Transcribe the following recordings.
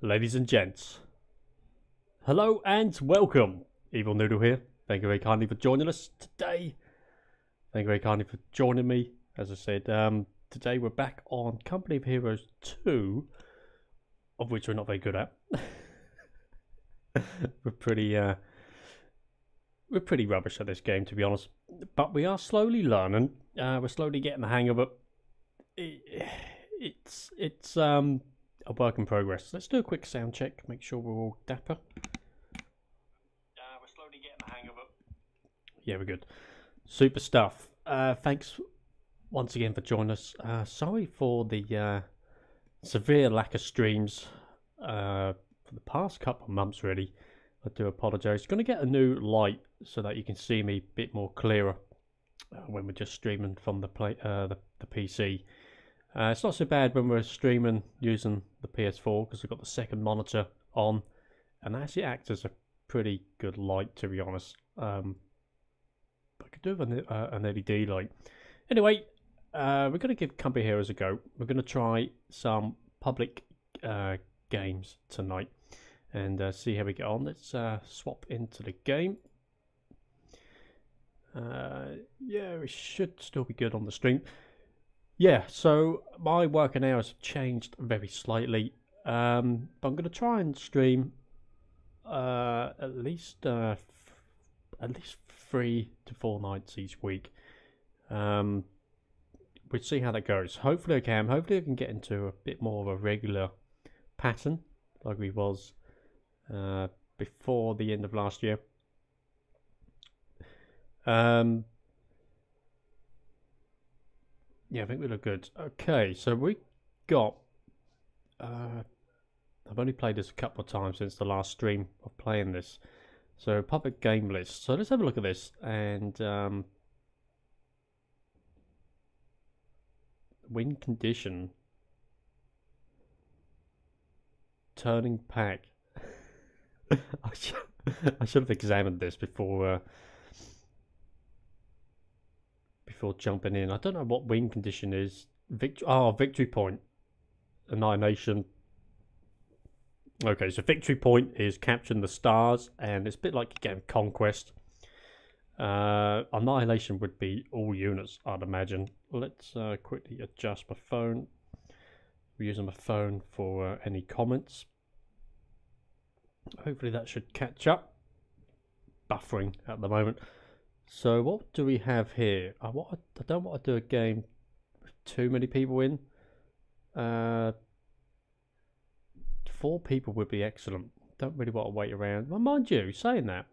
Ladies and gents, hello and welcome. Evil Noodle here. Thank you very kindly for joining us today. Thank you very kindly for joining me. As I said, today we're back on Company of Heroes 2, of which we're not very good at. we're pretty rubbish at this game, to be honest. But we are slowly learning. We're slowly getting the hang of it. It's a work in progress. Let's do a quick sound check, make sure we're all dapper. We're slowly getting the hang of it. Yeah, we're good. Super stuff. Thanks once again for joining us. Sorry for the severe lack of streams for the past couple of months, really. I do apologise. Going to get a new light so that you can see me a bit more clearer when we're just streaming from the PC. It's not so bad when we're streaming using the PS4 because we've got the second monitor on, and that actually acts as a pretty good light, to be honest. But I could do with an LED light. Anyway, we're going to give Company Heroes a go. We're going to try some public games tonight and see how we get on. Let's swap into the game. Yeah, we should still be good on the stream. Yeah, so my working hours have changed very slightly. But I'm going to try and stream at least 3 to 4 nights each week. We'll see how that goes. Hopefully I can. Hopefully I can get into a bit more of a regular pattern like we was before the end of last year. Yeah, I think we look good. Okay, so we got... I've only played this a couple of times since the last stream of playing this. So, public game list. So, let's have a look at this. And... win condition. Turning pack. I should have examined this before jumping in. I don't know what win condition is. Victory point. Annihilation. Okay, so victory point is capturing the stars, and it's a bit like a game of Conquest. Annihilation would be all units, I'd imagine. Let's quickly adjust my phone. We're using my phone for any comments. Hopefully that should catch up. Buffering at the moment. So what do we have here? I don't want to do a game with too many people in. 4 people would be excellent. Don't really want to wait around. Well, mind you, saying that.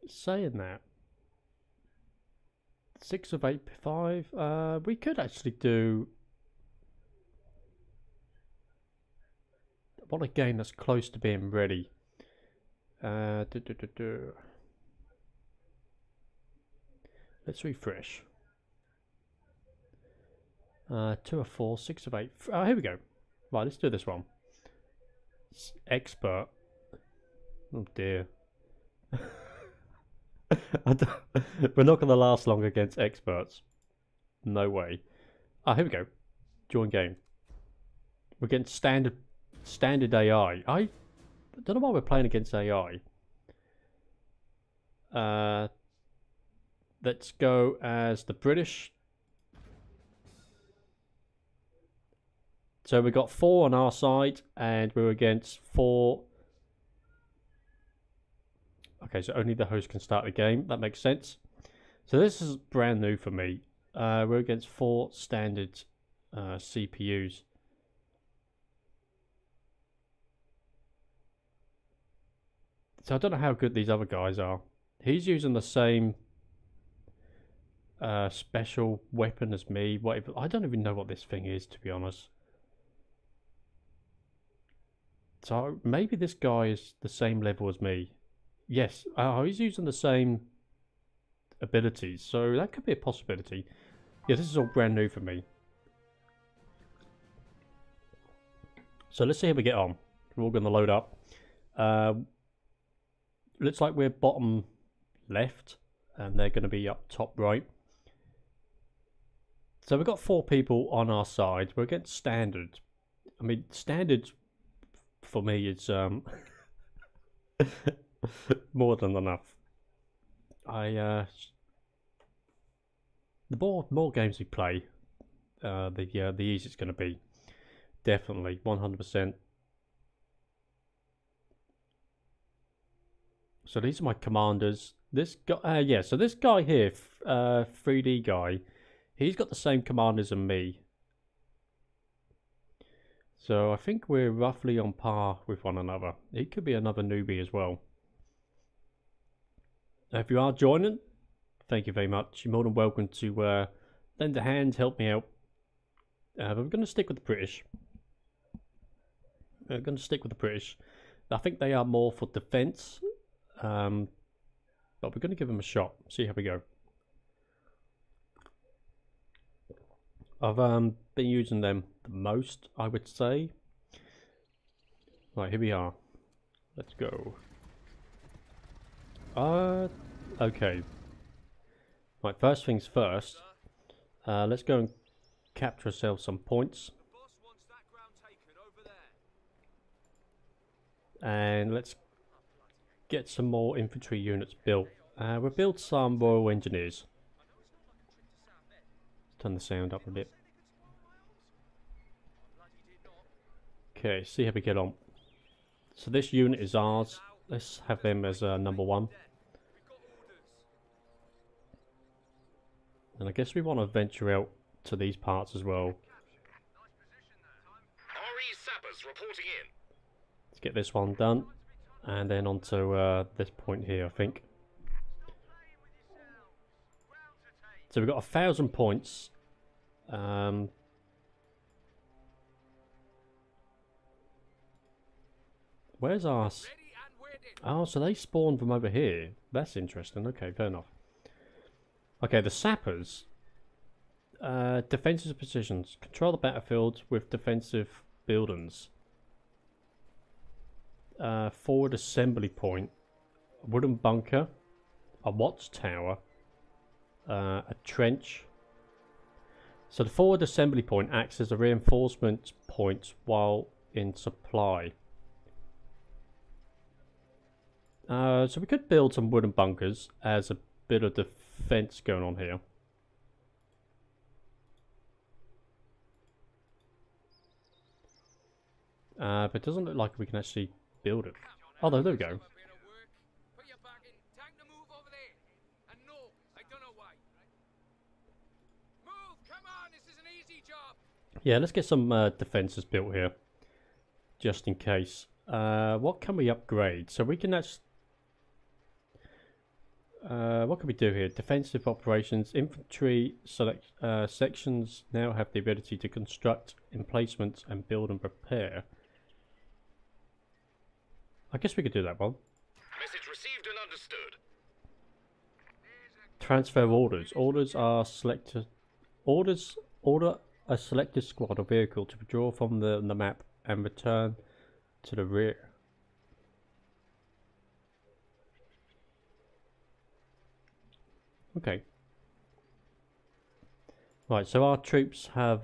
Saying that. 6 of 8, 5. We could actually do... I want a game that's close to being ready. Let's refresh. 2 of 4, 6 of 8. Here we go. Right, let's do this one. Expert. Oh dear. We're not going to last long against experts. No way. Here we go. Join game. We're getting standard AI. I don't know why we're playing against AI. Let's go as the British. So we got 4 on our side, and we're against 4. Okay, so only the host can start the game. That makes sense. So this is brand new for me. We're against 4 standard CPUs. So I don't know how good these other guys are. He's using the same special weapon as me. Whatever. I don't even know what this thing is, to be honest. So maybe this guy is the same level as me. Yes, he's using the same abilities, so that could be a possibility. Yeah, this is all brand new for me. So let's see how we get on. We're all going to load up. Looks like we're bottom left. and they're going to be up top right. So we've got 4 people on our side. We're against standard. I mean, standard for me is more than enough. The more games we play, the easier it's going to be. Definitely, 100%. So these are my commanders. This guy, yeah. So this guy here, 3D guy, he's got the same commanders as me. So I think we're roughly on par with one another. He could be another newbie as well. If you are joining, thank you very much. You're more than welcome to lend a hand, help me out. But we're going to stick with the British. We're going to stick with the British. I think they are more for defence. But we're going to give them a shot. See how we go. I've been using them the most, I would say. Right, here we are. Let's go. Okay. Right, first things first. Let's go and capture ourselves some points. And let's get some more infantry units built. We'll build some Royal Engineers. Turn the sound up a bit. Okay, see how we get on. So this unit is ours. Let's have them as number 1. And I guess we want to venture out to these parts as well. Let's get this one done. And then onto this point here, I think. So we've got 1,000 points. Where's our... Oh, so they spawned from over here. That's interesting. Okay, fair enough. Okay, the sappers. Defensive positions. Control the battlefield with defensive buildings. Forward assembly point. A wooden bunker. A watchtower. A trench. So the forward assembly point acts as a reinforcement point while in supply. So we could build some wooden bunkers as a bit of defense going on here. But it doesn't look like we can actually build it. Oh, there we go. Yeah, let's get some defences built here, just in case. What can we upgrade? So we can actually... what can we do here? Defensive operations, infantry sections now have the ability to construct emplacements and build and prepare. I guess we could do that one. Message received and understood. Transfer orders. Orders are selected. Order a selected squad or vehicle to withdraw from the map and return to the rear. Okay. Right, so our troops have...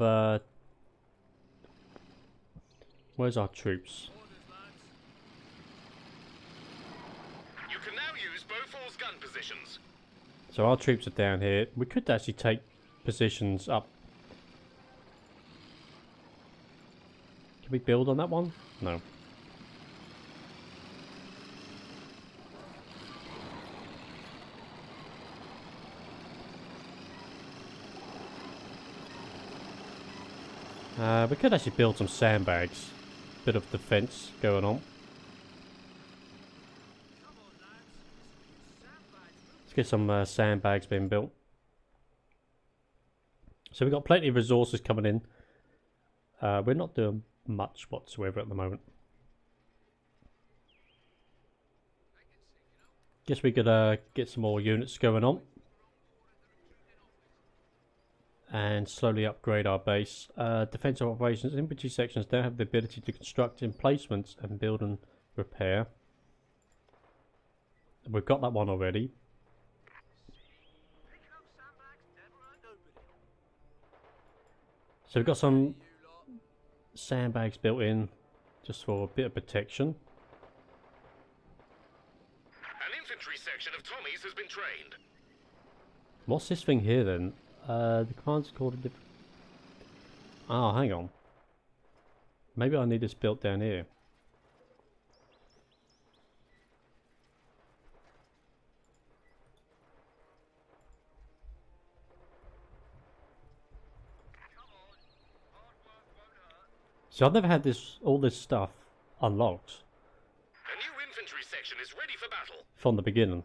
where's our troops? You can now use Beaufort's gun positions. So our troops are down here. We could actually take positions up. Can we build on that one? No. We could actually build some sandbags. Bit of defense going on. Let's get some sandbags being built. So we've got plenty of resources coming in. We're not doing much whatsoever at the moment. Guess we could get some more units going on. And slowly upgrade our base. Defensive operations, infantry sections now have the ability to construct emplacements and build and repair. We've got that one already. So we've got some sandbags built in just for a bit of protection. An infantry section of Tommies has been trained. What's this thing here then? The command's called a different... Oh, hang on. Maybe I need this built down here. So I've never had all this stuff unlocked A new infantry section is ready for battle. from the beginning.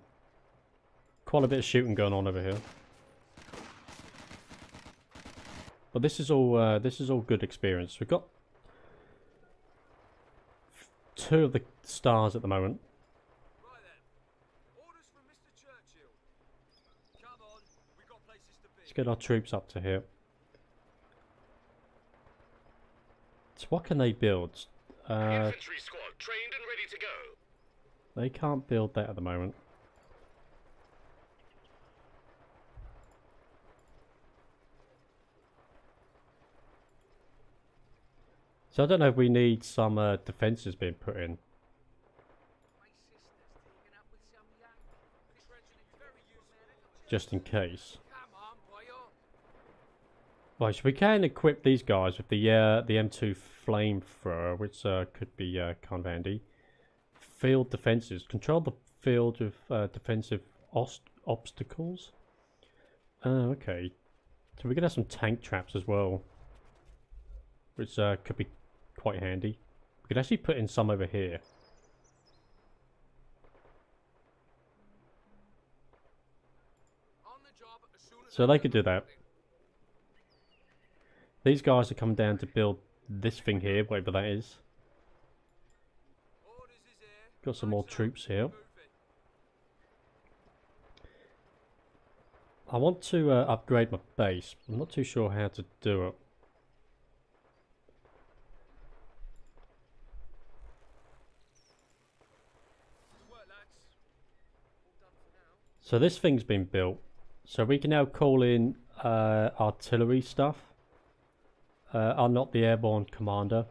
Quite a bit of shooting going on over here. But this is all good experience. We've got 2 of the stars at the moment. Right then. Orders from Mr. Churchill. Come on, we've got places to be. Let's get our troops up to here. So what can they build? Infantry squad trained and ready to go. They can't build that at the moment. So I don't know if we need some defences being put in. My sister's taken up with some young. It's very useful. Just in case. Come on, boyo. Right, so we can equip these guys with the M2 flamethrower, which could be kind of handy. Field defences. Control the field of defensive obstacles. Okay. So we're going to have some tank traps as well, which could be quite handy. We could actually put in some over here. On the job as soon as So they could do that. These guys are coming down to build this thing here, whatever that is. orders is here. Got some more troops here. Move it. I want to upgrade my base. I'm not too sure how to do it. Good work, lads. All done for now. So this thing's been built. So we can now call in artillery stuff. Unlock the airborne commander.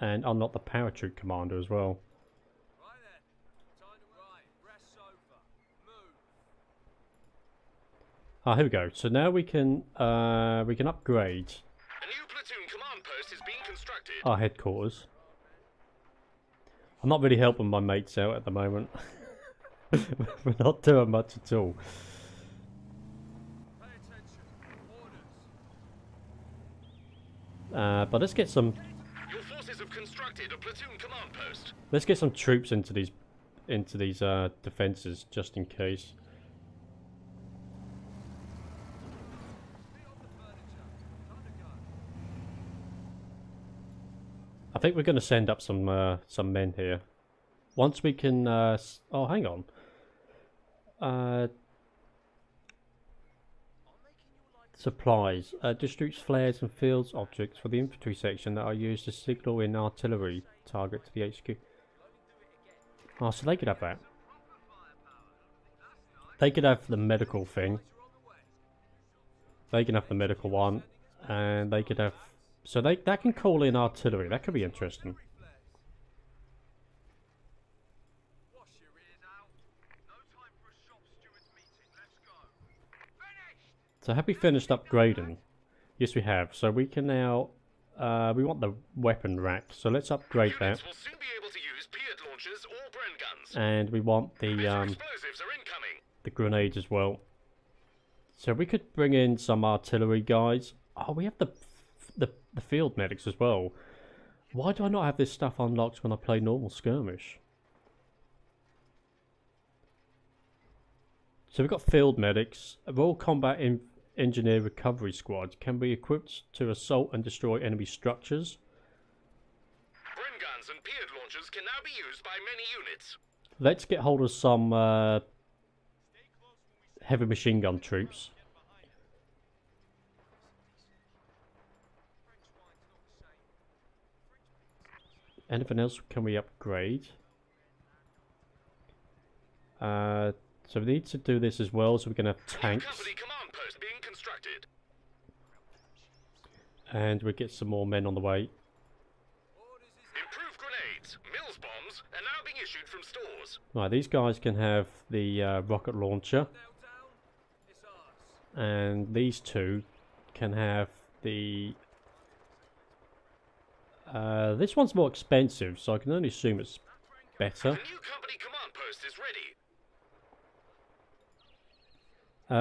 And unlock the paratroop commander as well. Right then. Time to rest sofa. Move. Ah, here we go. So now we can upgrade A new platoon command post is being constructed. our headquarters. I'm not really helping my mates out at the moment. We're not doing much at all. Pay attention. Orders. But let's get some Your forces have constructed a platoon command post. troops into these defenses just in case. Be on the furniture. Time to go. I think we're going to send up some men here. Once we can. Oh, hang on. Supplies. Distributes flares and fields objects for the infantry section that are used to signal in artillery target to the HQ. Oh, so they could have that. They could have the medical thing. They can have the medical one, and they could have. So that can call in artillery. That could be interesting. Wash your ears out. No time for a shop steward's meeting. Let's go. Finished. So have we finished upgrading? Yes, we have. So we can now. We want the weapon rack. So let's upgrade that. Units will soon be able to use Piat launchers or Bren guns. And we want the Explosives are incoming. grenades as well. So we could bring in some artillery guys. Oh, we have the field medics as well. Why do I not have this stuff unlocked when I play normal skirmish? So we've got field medics. A Royal Combat Engineer Recovery Squad can be equipped to assault and destroy enemy structures. Bren guns and Piat launchers can now be used by many units. Let's get hold of some heavy machine gun troops. Anything else can we upgrade? So we need to do this as well, so we're going to have tanks. Company command post being constructed. And we get some more men on the way. Improved grenades, Mills bombs, are now being issued from stores. Right, these guys can have the rocket launcher. And these two can have the... this one's more expensive, so I can only assume it's better. The new company command post is ready.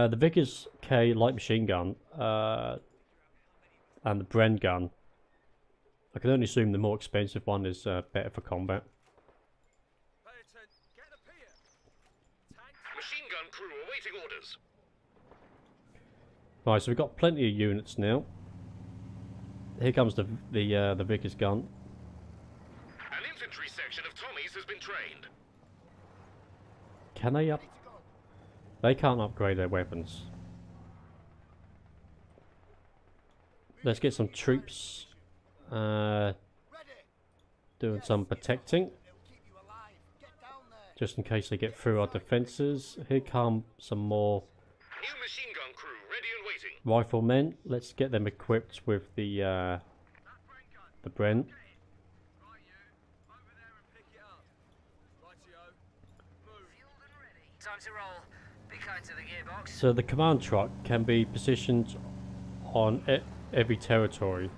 The Vickers K light machine gun and the Bren gun. I can only assume the more expensive one is better for combat. Machine gun crew awaiting orders. Right, so we've got plenty of units now. Here comes the Vickers gun. An infantry section of Tommies has been trained. Can they up? They can't upgrade their weapons. Let's get some troops doing some protecting, just in case they get through our defences. Here come some more New machine gun crew ready and waiting. riflemen. Let's get them equipped with the Bren. Time to roll. Be kind to the gearbox. So the command truck can be positioned on every territory.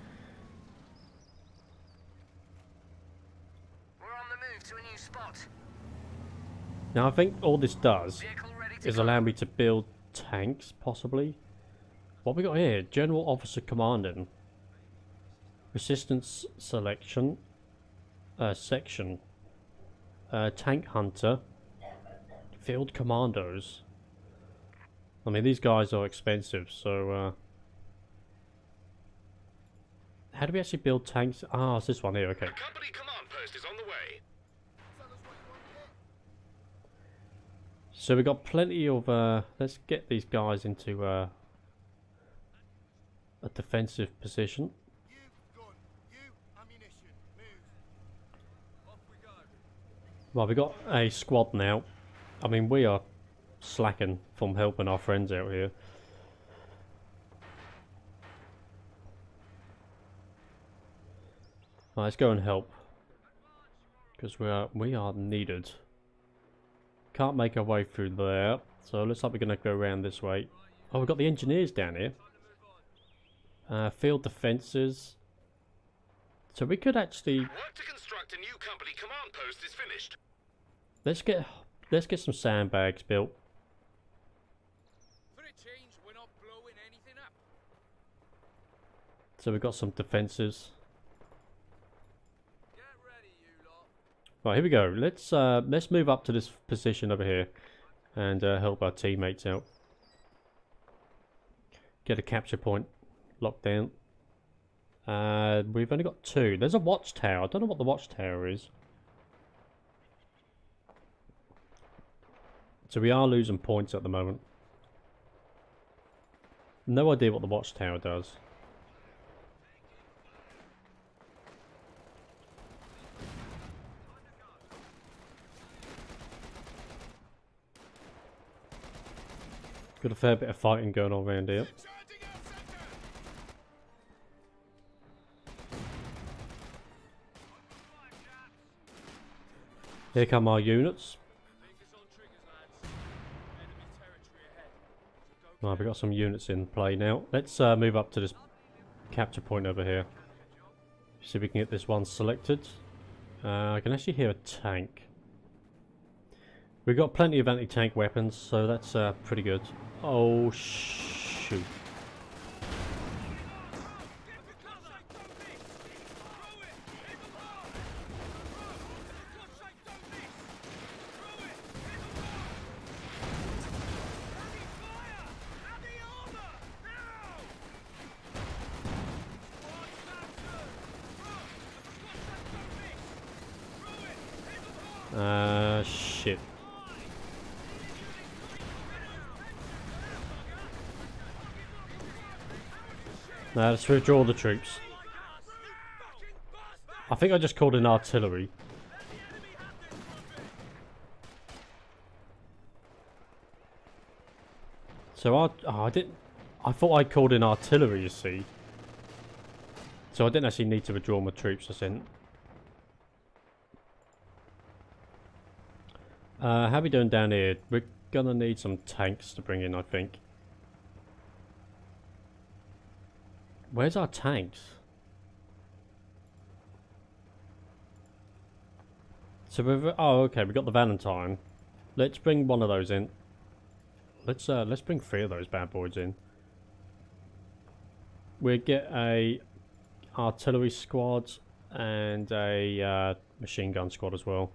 We're on the move to a new spot. Now I think all this does Vehicle ready to is go. allow me to build tanks, possibly. What we got here? General Officer Commanding. Resistance Selection. Section. Tank Hunter. Field Commandos. I mean, these guys are expensive, so... how do we actually build tanks? Ah, it's this one here, okay. The company command post is on the way. So we've got plenty of... let's get these guys into a defensive position. Well, we've got a squad now. I mean, we are slacking from helping our friends out here. Right, let's go and help, because we are needed. Can't make our way through there, so looks like we're going to go around this way. Oh, we've got the engineers down here. Field defences. So we could actually... Work to construct a new company command post is finished. Let's get some sandbags built. For a change, we're not blowing anything up. So we've got some defences. Get ready, you lot. Right, here we go. Let's move up to this position over here and help our teammates out. Get a capture point locked down. We've only got 2. There's a watchtower. I don't know what the watchtower is. So we are losing points at the moment. No idea what the watchtower does. Got a fair bit of fighting going on around here. Here come our units. Fingers on triggers, lads. Enemy territory ahead. So Right, we've got some units in play now. Let's move up to this capture point over here. See if we can get this one selected. I can actually hear a tank. We've got plenty of anti-tank weapons, so that's pretty good. Oh, shoot. Shit. Now let's withdraw the troops. I think I just called in artillery. So I thought I called in artillery, you see. So I didn't actually need to withdraw my troops I sent. How are we doing down here? We're gonna need some tanks to bring in, I think. Where's our tanks? So we've... Oh, okay, we got the Valentine. Let's bring one of those in. Let's bring 3 of those bad boys in. We'll get a artillery squad and a machine gun squad as well.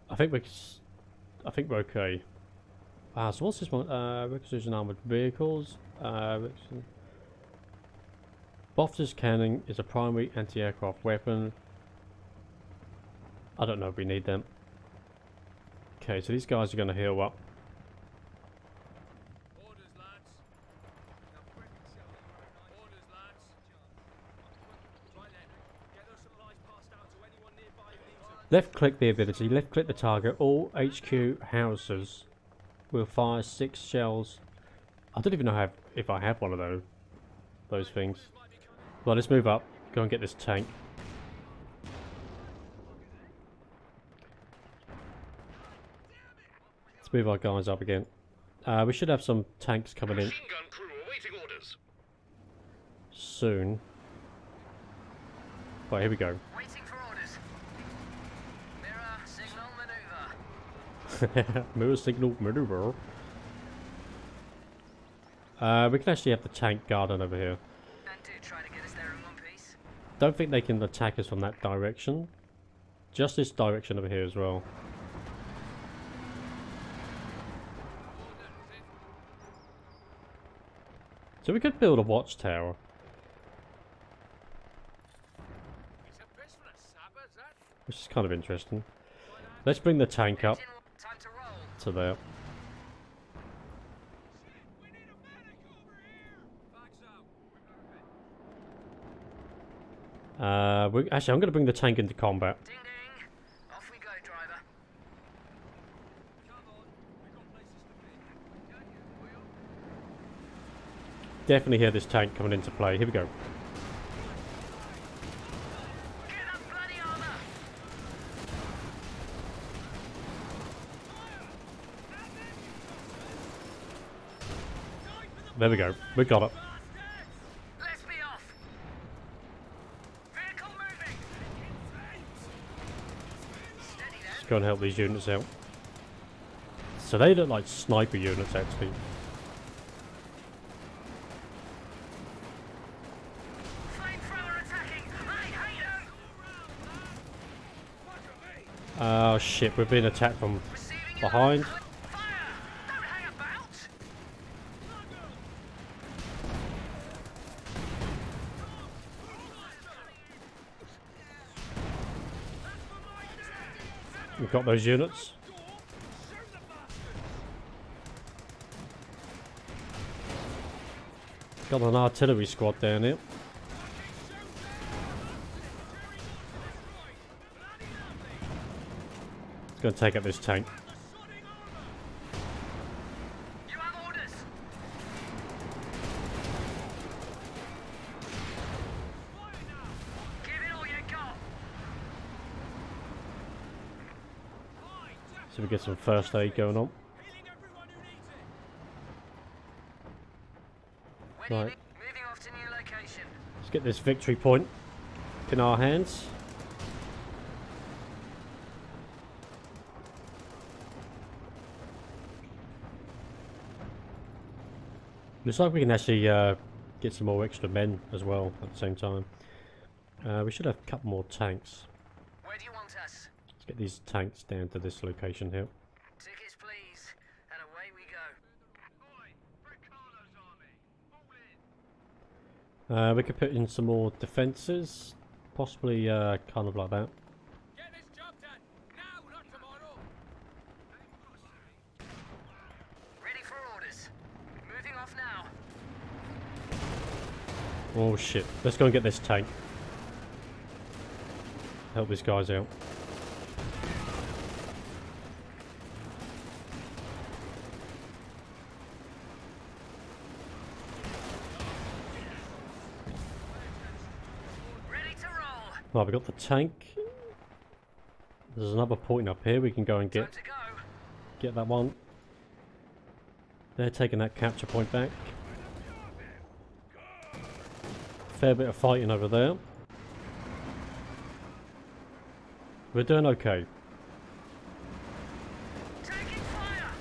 I think we're okay. So what's this one? Requisition armored vehicles. Bofter's cannon is a primary anti-aircraft weapon. I don't know if we need them. Okay, so these guys are going to heal up. Orders, lads. Orders, lads. Right then, get those supplies passed out to anyone nearby who needs them. Left click the ability, left click the target. All HQ houses will fire 6 shells. I don't even know if I have one of those things. Well, let's move up. Go and get this tank. Let's move our guys up again. We should have some tanks coming in Machine gun crew awaiting orders. soon. Right, here we go. Waiting for orders. Mirror, signal, maneuver. Mirror signal maneuver. We can actually have the tank garden over here. And do try to get us there in one piece. Don't think they can attack us from that direction. Just this direction over here as well. So we could build a watchtower. It's a piss for a sabber, that. Which is kind of interesting. Let's bring the tank up Engine, time to roll. to there. We need a medic over here. Bags out. Actually, I'm going to bring the tank into combat. Ding ding. Off we go, driver. Come on, we've got places to be. Got you, will. Definitely hear this tank coming into play. Here we go. Get up, bloody armor. There we go. We got it. Let's be off. Vehicle moving. Steady then. Let's go and help these units out. So they look like sniper units, actually. Flamethrower attacking. I hate them. Oh shit, we're being attacked from Receiving behind. alert. Fire. Don't hang about. We've got those units. Got an artillery squad down here. It's going to take out this tank. You have orders. Give it all you got. So we get some first aid going on. Healing everyone who needs it. When you Right. moving off to new location. Let's get this victory point in our hands. Looks like we can actually get some more extra men as well at the same time. We should have a couple more tanks. Where do you want us? Let's get these tanks down to this location here. Tickets, please. And away we go. Oi, Briccolo's army. Fall in. We could put in some more defences, possibly kind of like that. Get this job done. Now, not tomorrow. Ready for orders. Moving off now. Oh shit, let's go and get this tank. Help these guys out. Right, we got the tank. There's another point up here we can go and Time to go. get that one. They're taking that capture point back. Fair bit of fighting over there. We're doing okay. Taking fire.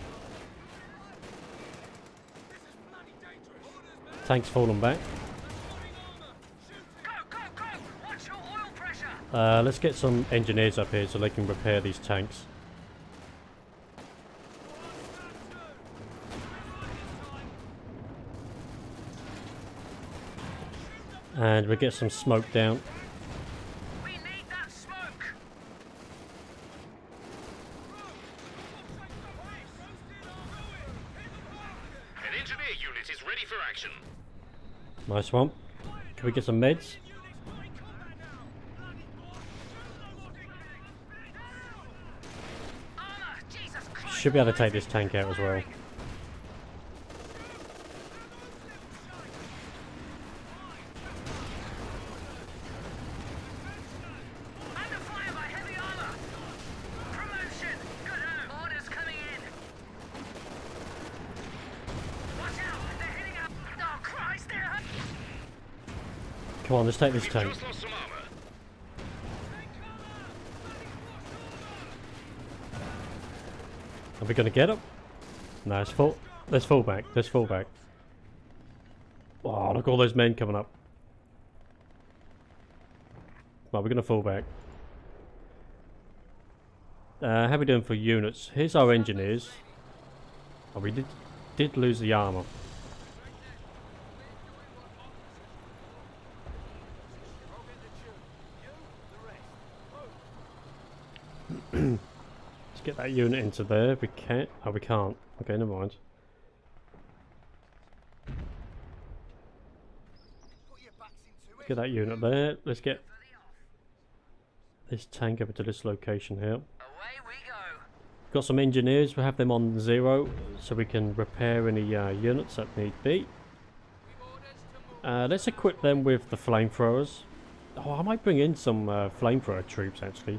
Tank's fallen back. Go, go, go. Watch your oil pressure. Let's get some engineers up here so they can repair these tanks. And we get some smoke down. We need that smoke. An engineer unit is ready for action. Nice one. Can we get some meds? Armor. Jesus Christ. Should be able to take this tank out as well. Under fire by heavy armor. Promotion. Good. Orders coming in. Watch out. They're hitting up. Oh Christ, they're hurt. Come on, let's take this We've tank. just lost some armor. Are we going to get up? No, it's full. Let's fall back. Let's fall back. Oh, look at all those men coming up. Right, we're going to fall back. How are we doing for units? Here's our engineers. Oh, we did lose the armor. Let's get that unit into there if we can. Oh, we can't. Okay, never mind. Get that unit there. Let's get this tank over to this location here. Away we go. Got some engineers. We'll have them on 0 so we can repair any units that need be. Let's equip them with the flamethrowers. Oh, I might bring in some flamethrower troops actually.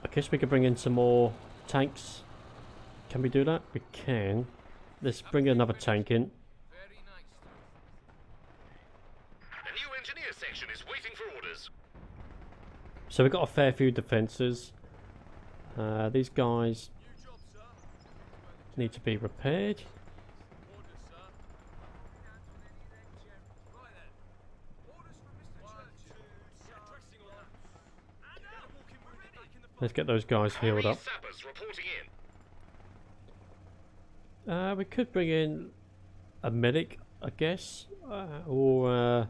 I guess we could bring in some more tanks. Can we do that? We can. Let's bring another tank in. Very nice. A new engineer section is waiting for orders. So we've got a fair few defences. These guys New job, sir. need to be repaired. Orders, sir. Right then. Orders from Mr. Church. Dressing on that. And now walking wounded back in the Let's get those guys healed Army up. sappers reporting in. We could bring in a medic, I guess, or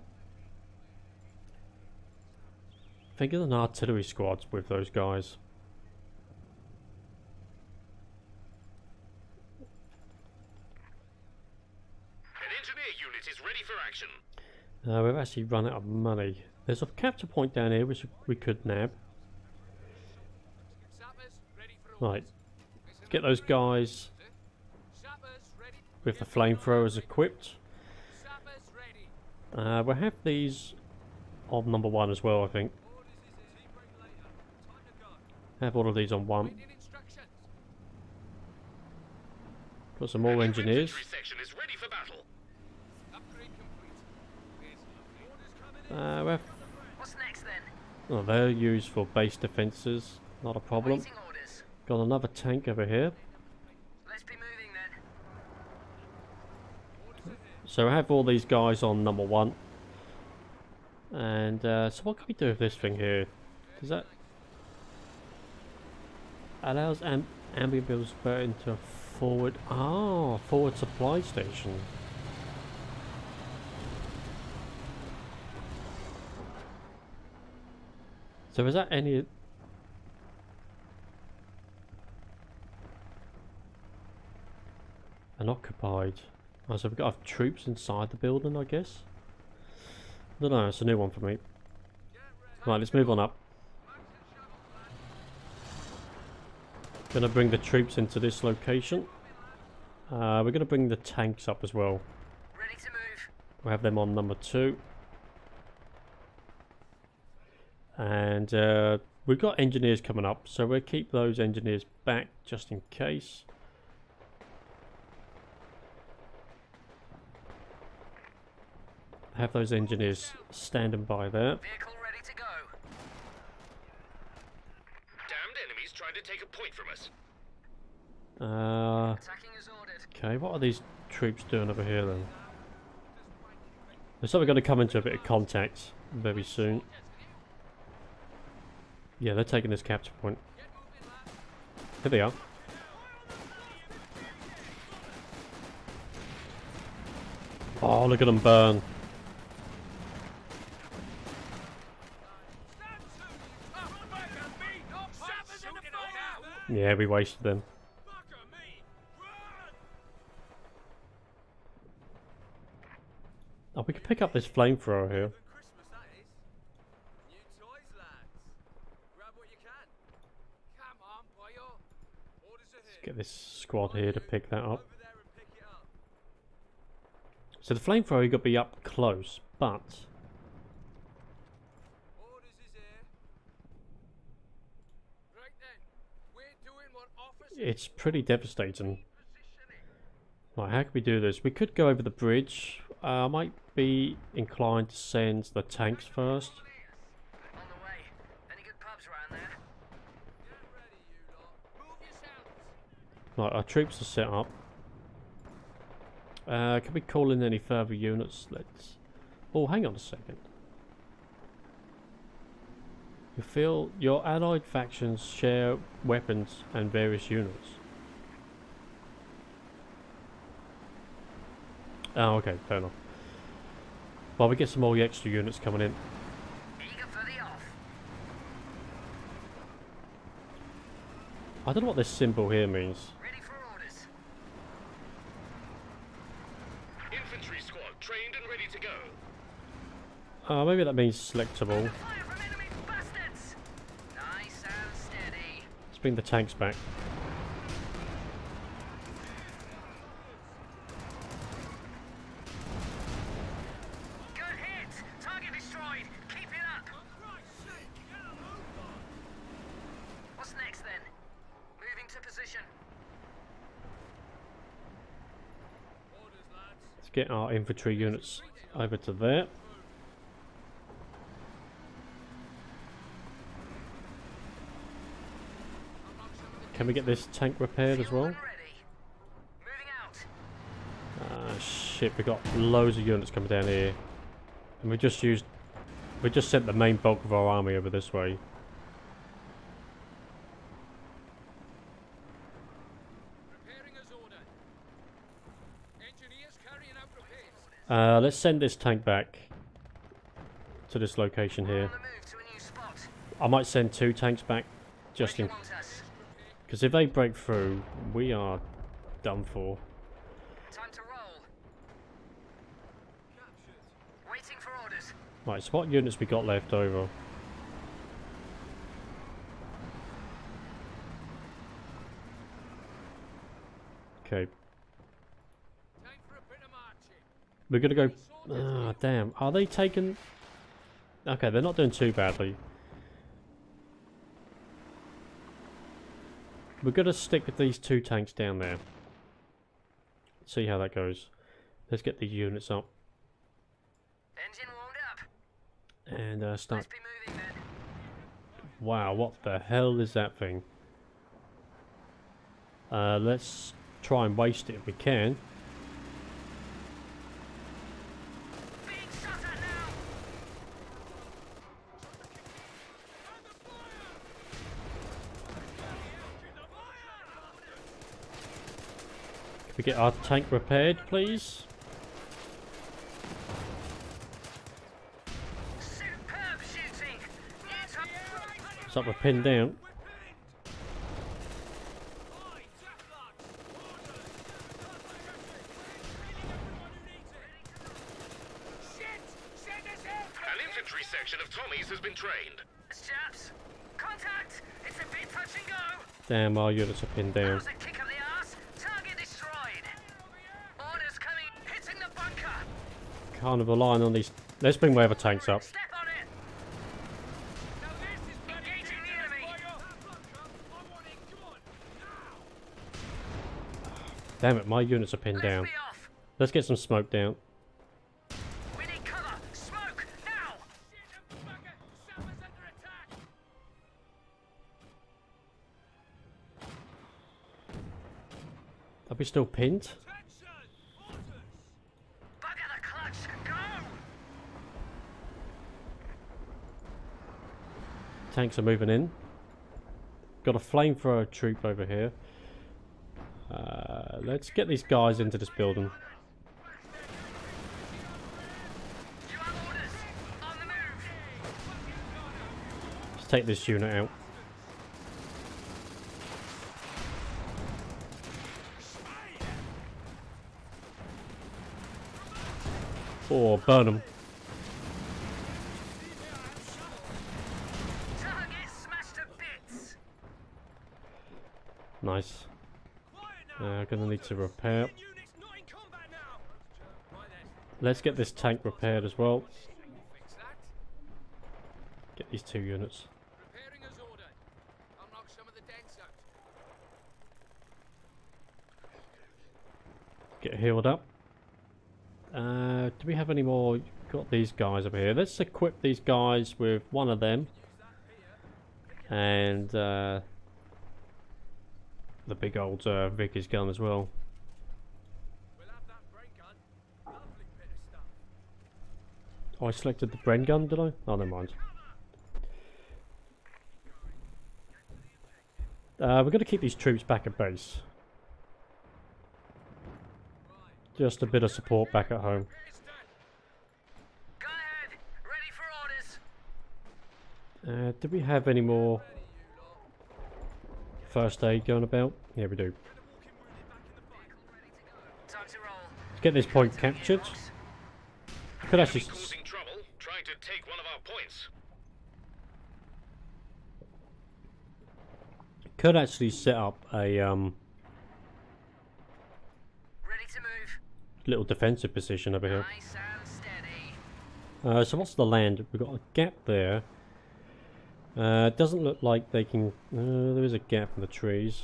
think of an artillery squads with those guys. An engineer unit is ready for action. We've actually run out of money. There's a capture point down here which we could nab. Sappers ready for Right, get those guys Sappers ready. with the flamethrowers equipped. Sappers ready. We'll have these on number 1 as well, I think. Orders is team break later. Time to go. Have all of these on 1. Waiting instructions. Got some more New engineers. infantry section is ready for battle. Upgrade complete. Here's lovely. Orders coming in. We'll have, What's next then? oh, they're used for base defences, not a problem. Waiting orders. Got another tank over here. Let's be moving then. So I have all these guys on number 1. And so what can we do with this thing here? Does that allows ambulance convert into a forward forward supply station. So is that any unoccupied? Oh, so we've got to have troops inside the building, I guess. I don't know, it's a new one for me. Right, let's move on up. Gonna bring the troops into this location. We're gonna bring the tanks up as well. Ready to move. We'll have them on number 2. And we've got engineers coming up, so we'll keep those engineers back just in case. Have those engineers standing by there. Vehicle ready to go. Damned enemies trying to take a point from us. Attacking as ordered. Okay, what are these troops doing over here then? They're probably going to come into a bit of contact very soon. Yeah, they're taking this capture point. Here they are. Oh, look at them burn. Yeah, we wasted them. Oh, we could pick up this flamethrower here. Christmas, that is. New toys, lads. Grab what you can. Come on, boyo. Orders are here. Get this squad here to pick that up. Over there and pick it up. So the flamethrower you got to be up close, but Orders is here. Right then. We're doing what officers it's pretty devastating. Right, how can we do this? We could go over the bridge. I might be inclined to send the tanks first. On the way. Any good pubs around there? get ready, you lot. Move yourselves. Right, our troops are set up. Can we call in any further units? Let's... Oh, hang on a second. You feel your allied factions share weapons and various units. Oh, okay, fair enough. Well, we get some more extra units coming in. Eager for the off. I don't know what this symbol here means. Ready for orders. Infantry squad trained and ready to go. Maybe that means selectable. Fire from enemy bastards. Nice and steady. Let's bring the tanks back. Good hit. Target destroyed. Keep it up. What's next then? Moving to position. Orders, lads. Let's get our infantry units over to there. Can we get this tank repaired as well? Fuel and ready. Moving out. Shit, we got loads of units coming down here. And we just sent the main bulk of our army over this way. Repairing as ordered. Engineers carrying out repairs. Let's send this tank back to this location On here. the move to a new spot. I might send 2 tanks back just Where in... do you want us? Because if they break through, we are done for. Time to roll. Captured. Waiting for orders. Right, so what units we got left over? Okay, Time for a bit of marching. we're gonna go... Ah, damn. Are they taking... Okay, they're not doing too badly. We're gonna stick with these 2 tanks down there. See how that goes. Let's get the units up Engine warmed up. and start... Let's be moving then. Wow, what the hell is that thing? Let's try and waste it if we can. Being shot at now. Can we get our tank repaired, please? Superb shooting. New top. It's like we're pinned down. An infantry section of Tommies has been trained. Chaps. Contact. It's a bit touch and go. Damn, our units are pinned down. How's a kick up the arse? Target destroyed. Orders coming. Hitting the bunker. Kind of relying on these. Let's bring whatever tanks up. Step on it. Engaging the enemy. Damn it, my units are pinned down. Let's be off. Let's get some smoke down. We need cover. Smoke now. Are we still pinned? Bugger the clutch. Go. Tanks are moving in. Got a flamethrower troop over here. Let's get these guys into this building. You have orders. On the move. Let's take this unit out. Or burn them. Target smashed to bits. Nice. Gonna need to repair. Let's get this tank repaired as well. Get these 2 units. Repairing as ordered. I'll knock some of the dents out. Get healed up. Do we have any more? Got these guys over here. Let's equip these guys with one of them. And the big old Vicky's gun as well. We'll have that brain gun. Lovely bit of stuff. Oh, I selected the Bren gun, did I? Oh, never mind. We're going to keep these troops back at base. Just a bit of support back at home. Go ahead. Ready for orders. Do we have any more first aid going about? Yeah, we do. Time to roll. Let's get this point captured. Could actually Causing trouble, trying to take one of our points. set up a Ready to move. little defensive position over here. Nice and steady. So what's the land? We've got a gap there. Doesn't look like they can. There is a gap in the trees.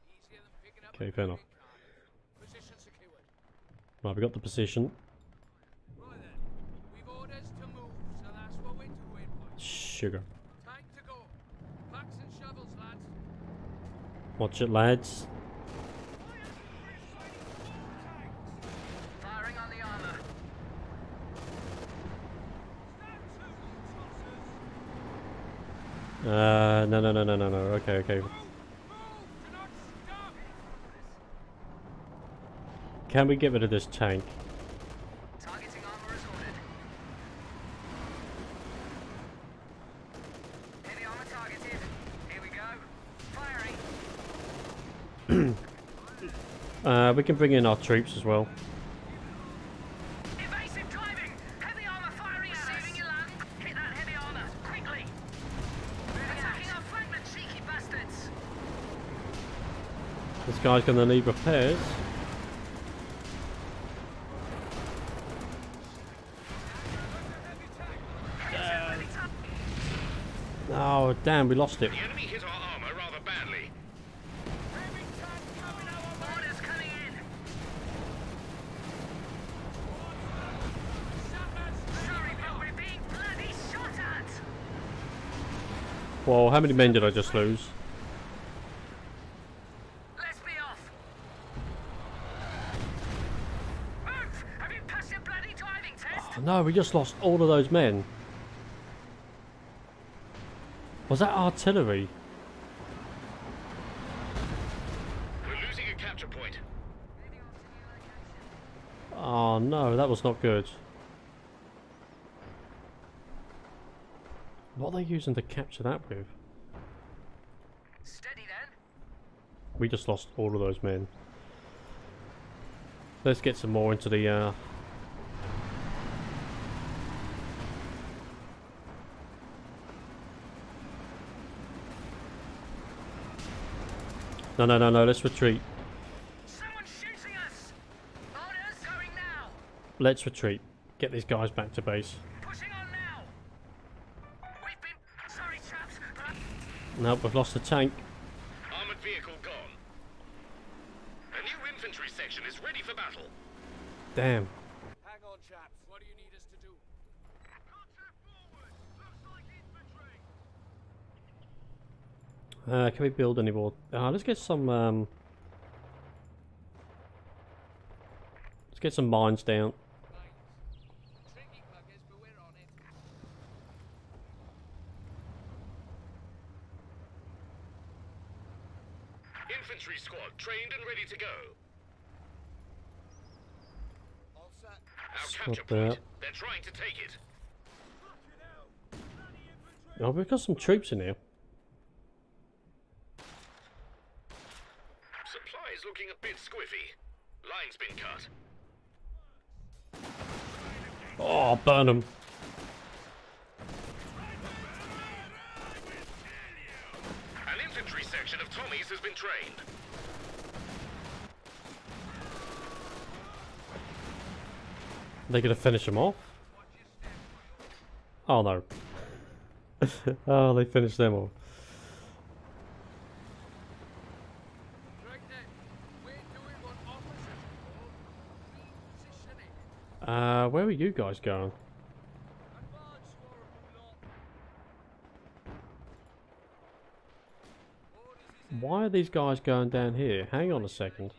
Easier than picking up Okay, a fair enough. car. Position secured. Right, we got the position. Right then. We've orders to move, so that's what we're doing. Sugar. Time to go. Packs and shovels, lads. Watch it, lads. Firing on the armor. No. Okay. Can we get rid of this tank? Targeting armor is ordered. Heavy armor targeted. Here we go. Firing. We can bring in our troops as well. Evasive driving. Heavy armor firing. Saving your land. Hit that heavy armor quickly. Attacking our flankmen, cheeky bastards. This guy's gonna need repairs. Oh damn, we lost it. The enemy hit our armor rather badly. Orders coming in. Sorry, but we're being bloody shot at. Well, how many men did I just lose? Let's be off. Move! Have you passed your bloody driving test? Oh, no, we just lost all of those men. Was that artillery? We're losing a capture point. Oh no, that was not good. What are they using to capture that with? Steady then. We just lost all of those men. Let's get some more into the No, no, no, no. Let's retreat. Someone's shooting us! Orders going now! Let's retreat. Get these guys back to base. Pushing on now! We've been... Sorry, chaps, but... Nope, we've lost the tank. Armored vehicle gone. A new infantry section is ready for battle. Damn. Hang on, chaps. What do you need us to do? Contact forward! Looks like infantry! Can we build any more? Let's get some. Let's get some mines down. Tricky buggers, but we're on it. Infantry squad trained and ready to go. All set. Our Stop capture that. point. They're trying to take it. Oh, we've got some troops in here. Supply is looking a bit squiffy. Line's been cut. Oh, burn them. An infantry section of Tommies has been trained. They're gonna finish them off. Oh no. Oh, they finished them off. Right then. We're doing what officers call repositioning. Where are you guys going? Advance, Warren, lot. Why are these guys going down here? Hang on a second.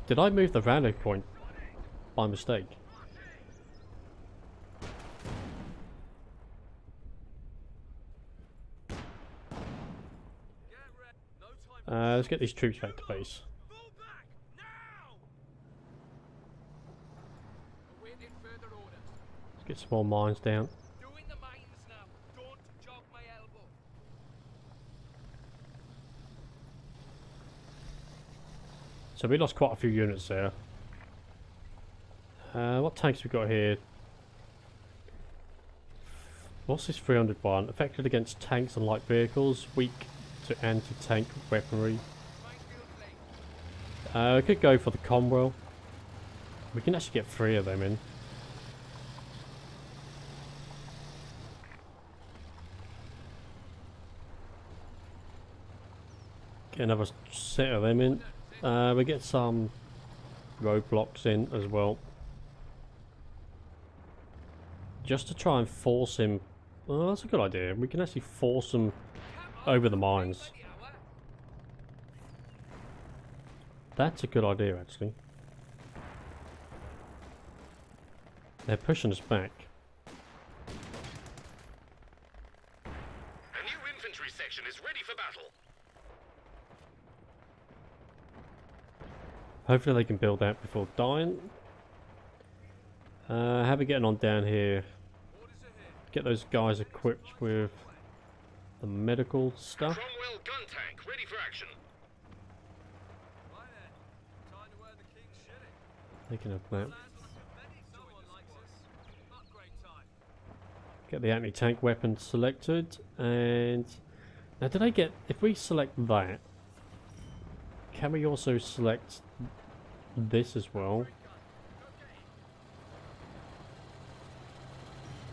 Did I move the rally point by mistake? Let's get these troops back to base. Fall back! Now! Awaiting further orders. Let's get some more mines down. Doing the mines now. Don't jog my elbow. So we lost quite a few units there. What tanks we got here? What's this 300 one? Effective against tanks and light vehicles. Weak to anti-tank weaponry. Minefield lane. We could go for the Cromwell. We can actually get 3 of them in. Get another set of them in. We get some roadblocks in as well. Just to try and force him. Oh, that's a good idea. We can actually force him over the mines. That's a good idea, actually. They're pushing us back. A new infantry section is ready for battle. Hopefully they can build that before dying. How are we getting on down here? Get those guys equipped with the medical stuff. Cromwell gun tank ready for action. Right then. Time to earn the king's shilling. They can have that. Someone likes us. Upgrade time. Get the anti-tank weapon selected, and now did I get? If we select that, can we also select this as well?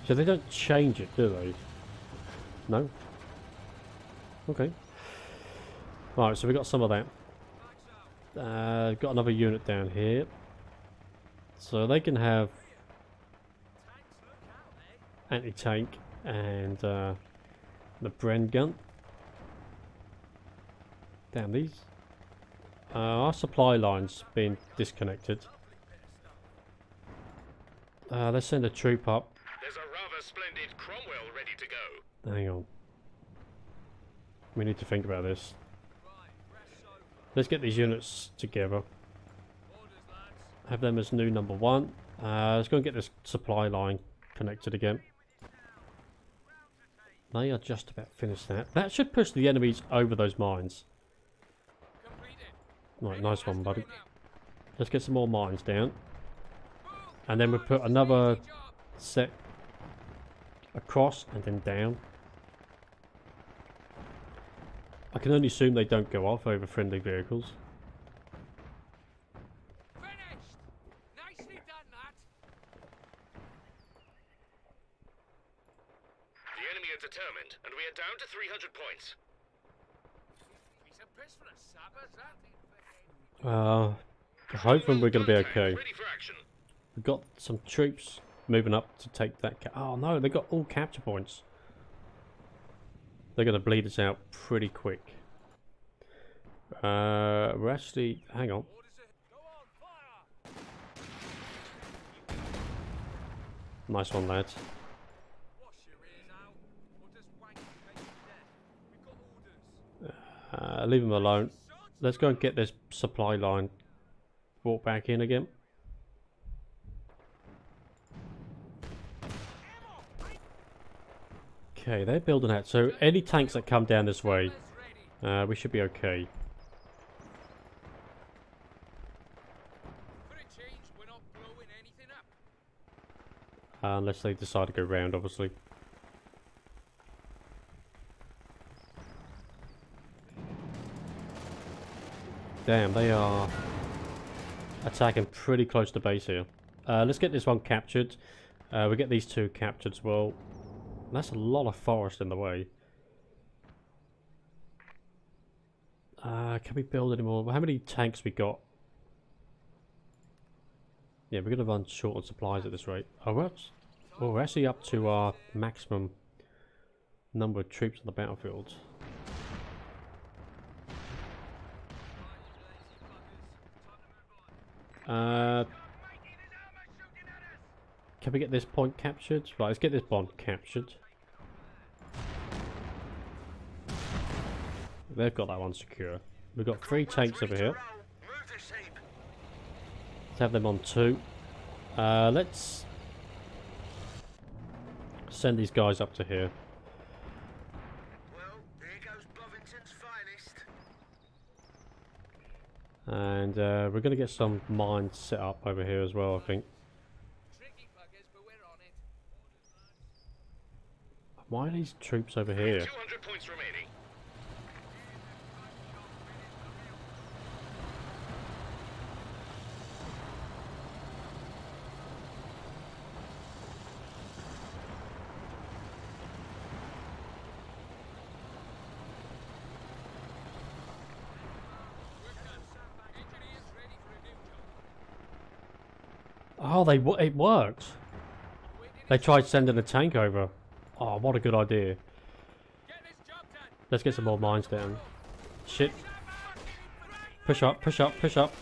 So they don't change it, do they? No. Okay. Right, so we got some of that. Got another unit down here, so they can have anti-tank and the Bren gun. Damn, these our supply lines being disconnected. Let's send a troop up. There's a rather splendid Cromwell ready to go. Hang on. We need to think about this. Let's get these units together. Have them as new number 1. Let's go and get this supply line connected again. They are just about finished that. That should push the enemies over those mines. Right, nice one, buddy. Let's get some more mines down. And then we'll put another set across and then down. I can only assume they don't go off over friendly vehicles. Finished! Nicely done, lad. The enemy are determined, and we are down to 300 points. Piece of piss for a sabbath, that. Hoping we're going to be okay. Ready for action. We've got some troops moving up to take that. Oh no, they got all capture points. They're going to bleed us out pretty quick. We're actually... Hang on. Nice one, lads. Wash your ears out, or just wank you to death. We've got orders. Leave them alone. Let's go and get this supply line brought back in again. Okay, they're building out. So any tanks that come down this way, we should be okay. For a change, we're not blowing anything up. Unless they decide to go round, obviously. Damn, they are attacking pretty close to base here. Let's get this one captured. We get these two captured as well. That's a lot of forest in the way. Can we build any more? How many tanks we got? Yeah, we're going to run short on supplies at this rate. Oh, we're actually up to our maximum number of troops on the battlefield. Can we get this point captured? Right, let's get this bond captured. They've got that one secure. We've got 3 tanks over here. Let's have them on 2. Let's send these guys up to here. Well, there goes Bovington's finest. And we're going to get some mines set up over here as well, I think. Tricky buggers, but we're on it. Why are these troops over here? 200 points remaining. Engineers ready for a new job. Oh, it worked. They tried sending a tank over. Oh, what a good idea. Get this job done. Let's get some more mines down. Shit. Push up, push up, push up.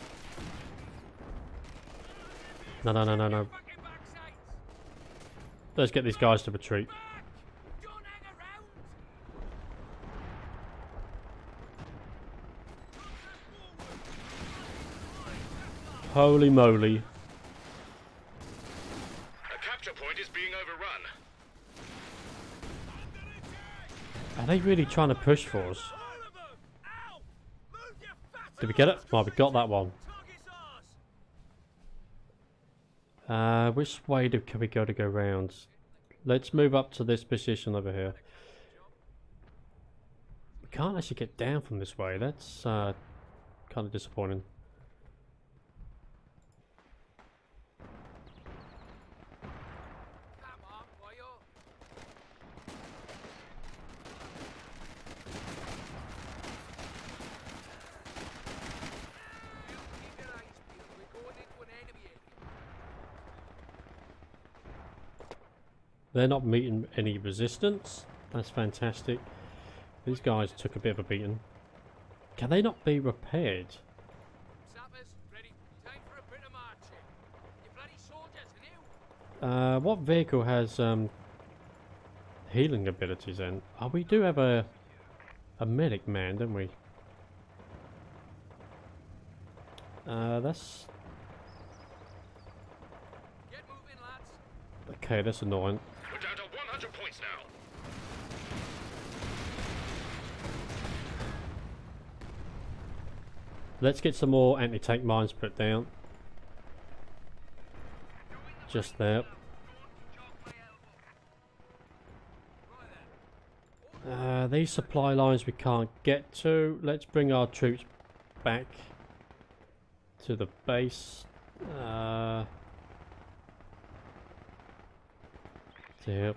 No, no, no, no, no. Fucking backsides. Let's get these guys to retreat. Don't hang around. Holy moly. A capture point is being overrun. Are they really trying to push for us? Did we get it? Well, we got that one. Which way can we go to go round? Let's move up to this position over here. We can't actually get down from this way. That's kind of disappointing. Come on, boyo. Keep your eyes peeled. We're going into an enemy area. They're not meeting any resistance. That's fantastic. These guys took a bit of a beating. Can they not be repaired? Sappers, ready. Time for a bit of marching. You bloody soldiers, and you. What vehicle has healing abilities then? Oh, we do have a medic man, don't we? That's Get moving, lads. okay. That's annoying. We're down to 100 points now. Let's get some more anti-tank mines put down. Just there. These supply lines we can't get to. Let's bring our troops back to the base. Yep.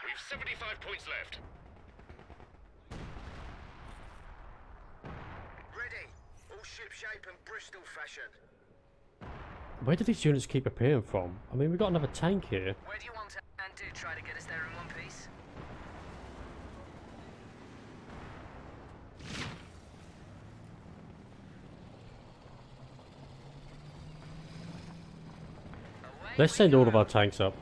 We've 75 points left. Ready. All ship shape and Bristol fashion. Where do these units keep appearing from? I mean, we've got another tank here. Where do you want to and do try to get us there in one piece? Let's send all of our tanks up.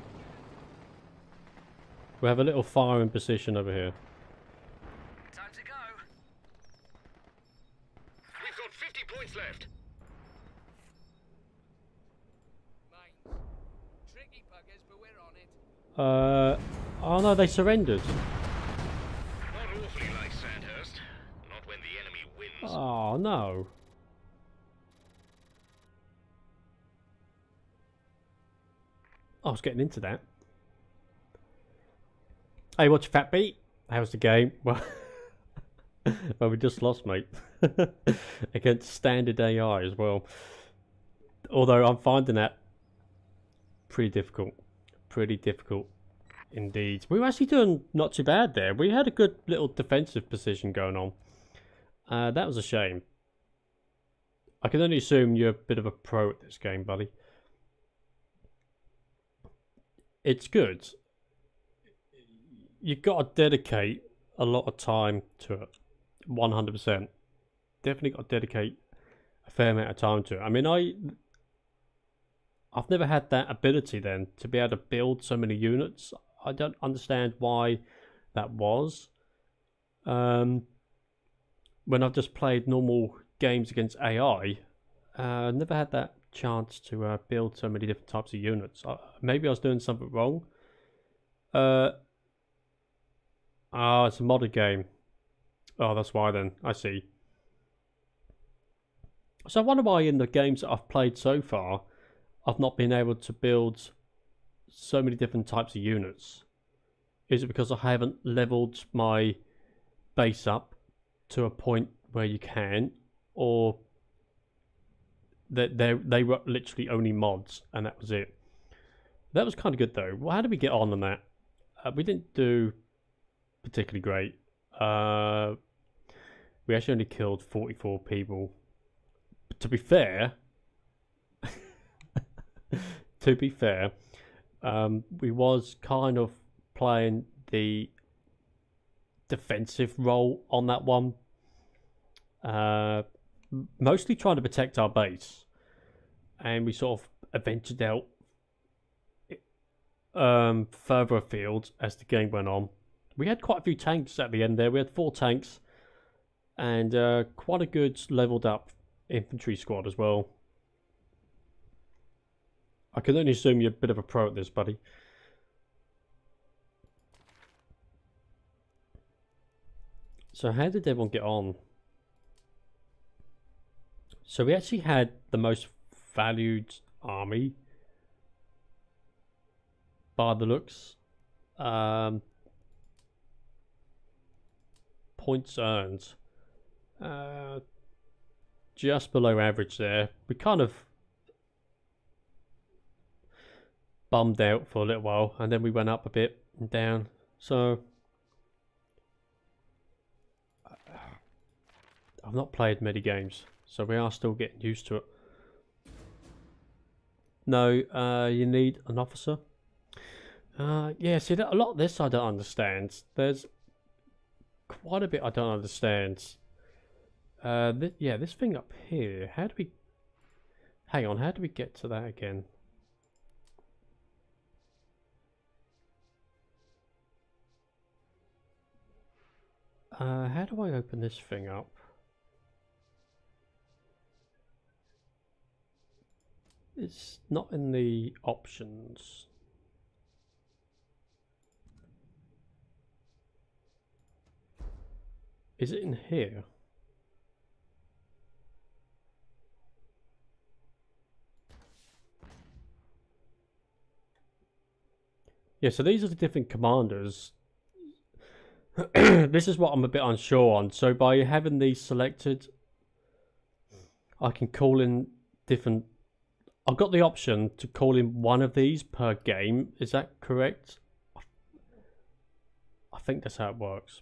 We have a little firing position over here. Time to go. We've got 50 points left. Mines. Tricky buggers, but we're on it. Oh no, they surrendered. Not awfully like Sandhurst. Not when the enemy wins. Oh no. I was getting into that. Hey, what's your fat beat? How's the game? Well, well, we just lost, mate. Against standard AI as well. Although I'm finding that pretty difficult. Pretty difficult indeed. We were actually doing not too bad there. We had a good little defensive position going on. That was a shame. I can only assume you're a bit of a pro at this game, buddy. It's good. You've got to dedicate a lot of time to it. 100%. Definitely got to dedicate a fair amount of time to it. I mean, I've never had that ability then to be able to build so many units. I don't understand why that was. When I've just played normal games against AI, never had that chance to build so many different types of units. Maybe I was doing something wrong. Oh, it's a modded game. Oh, that's why then. I see. So I wonder why in the games that I've played so far, I've not been able to build so many different types of units. Is it because I haven't leveled my base up to a point where you can, or that they were literally only mods and that was it? That was kind of good though. Well, how did we get on that? We didn't do particularly great. We actually only killed 44 people. But to be fair, we was kind of playing the defensive role on that one. Mostly trying to protect our base, and we sort of ventured out further afield as the game went on. We had quite a few tanks at the end there. We had 4 tanks and quite a good leveled up infantry squad as well. I can only assume you're a bit of a pro at this, buddy. So how did everyone get on? So we actually had the most valued army by the looks. Points earned. Just below average there. We kind of bummed out for a little while, and then we went up a bit and down. So I've not played many games, so we are still getting used to it. No, you need an officer. Yeah, see, a lot of this I don't understand. There's quite a bit I don't understand. Yeah, this thing up here. How do we... Hang on, how do we get to that again? How do I open this thing up? It's not in the options. Is it in here? Yeah, so these are the different commanders. This is what I'm a bit unsure on. So by having these selected, I can call in different... I've got the option to call in one of these per game. Is that correct? I think that's how it works.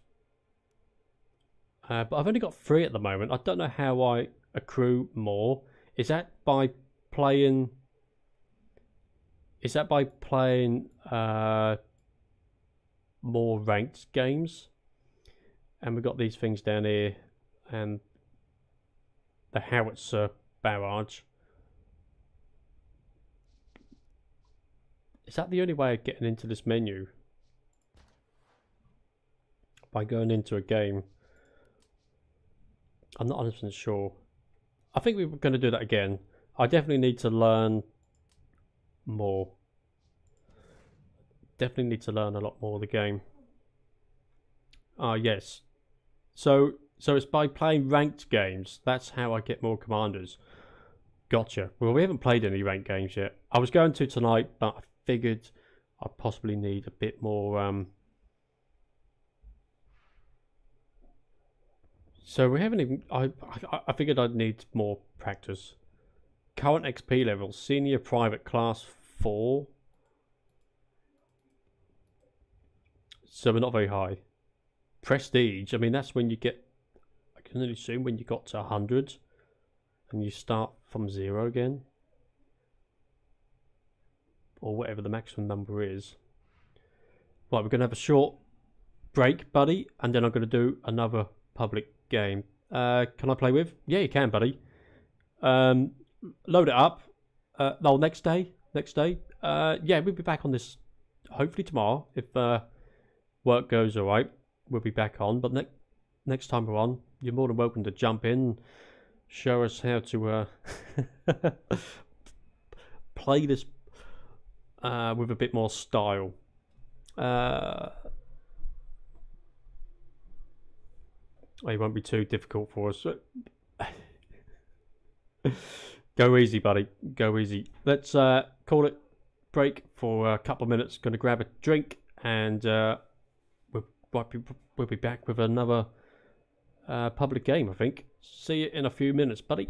But I've only got 3 at the moment. I don't know how I accrue more. Is that by playing... Is that by playing more ranked games? And we've got these things down here. And the howitzer barrage. Is that the only way of getting into this menu? By going into a game? I'm not 100% sure. I think we were going to do that again. I definitely need to learn more. Definitely need to learn a lot more of the game. Ah, yes. So it's by playing ranked games. That's how I get more commanders. Gotcha. Well, we haven't played any ranked games yet. I was going to tonight, but I figured I'd possibly need a bit more... So we haven't even... I figured I'd need more practice. Current XP level. Senior Private Class 4. So we're not very high. Prestige. I mean, that's when you get... I can only assume when you got to 100. And you start from 0 again. Or whatever the maximum number is. Right, we're going to have a short break, buddy. And then I'm going to do another public game. Can I play with? Yeah, you can, buddy. Load it up. No, next day. Yeah, we'll be back on this hopefully tomorrow. If work goes alright, we'll be back on. But next time we're on, you're more than welcome to jump in. Show us how to play this with a bit more style. It won't be too difficult for us. Go easy, buddy. Go easy. Let's call it break for a couple of minutes. Going to grab a drink and we'll be back with another public game, I think. See you in a few minutes, buddy.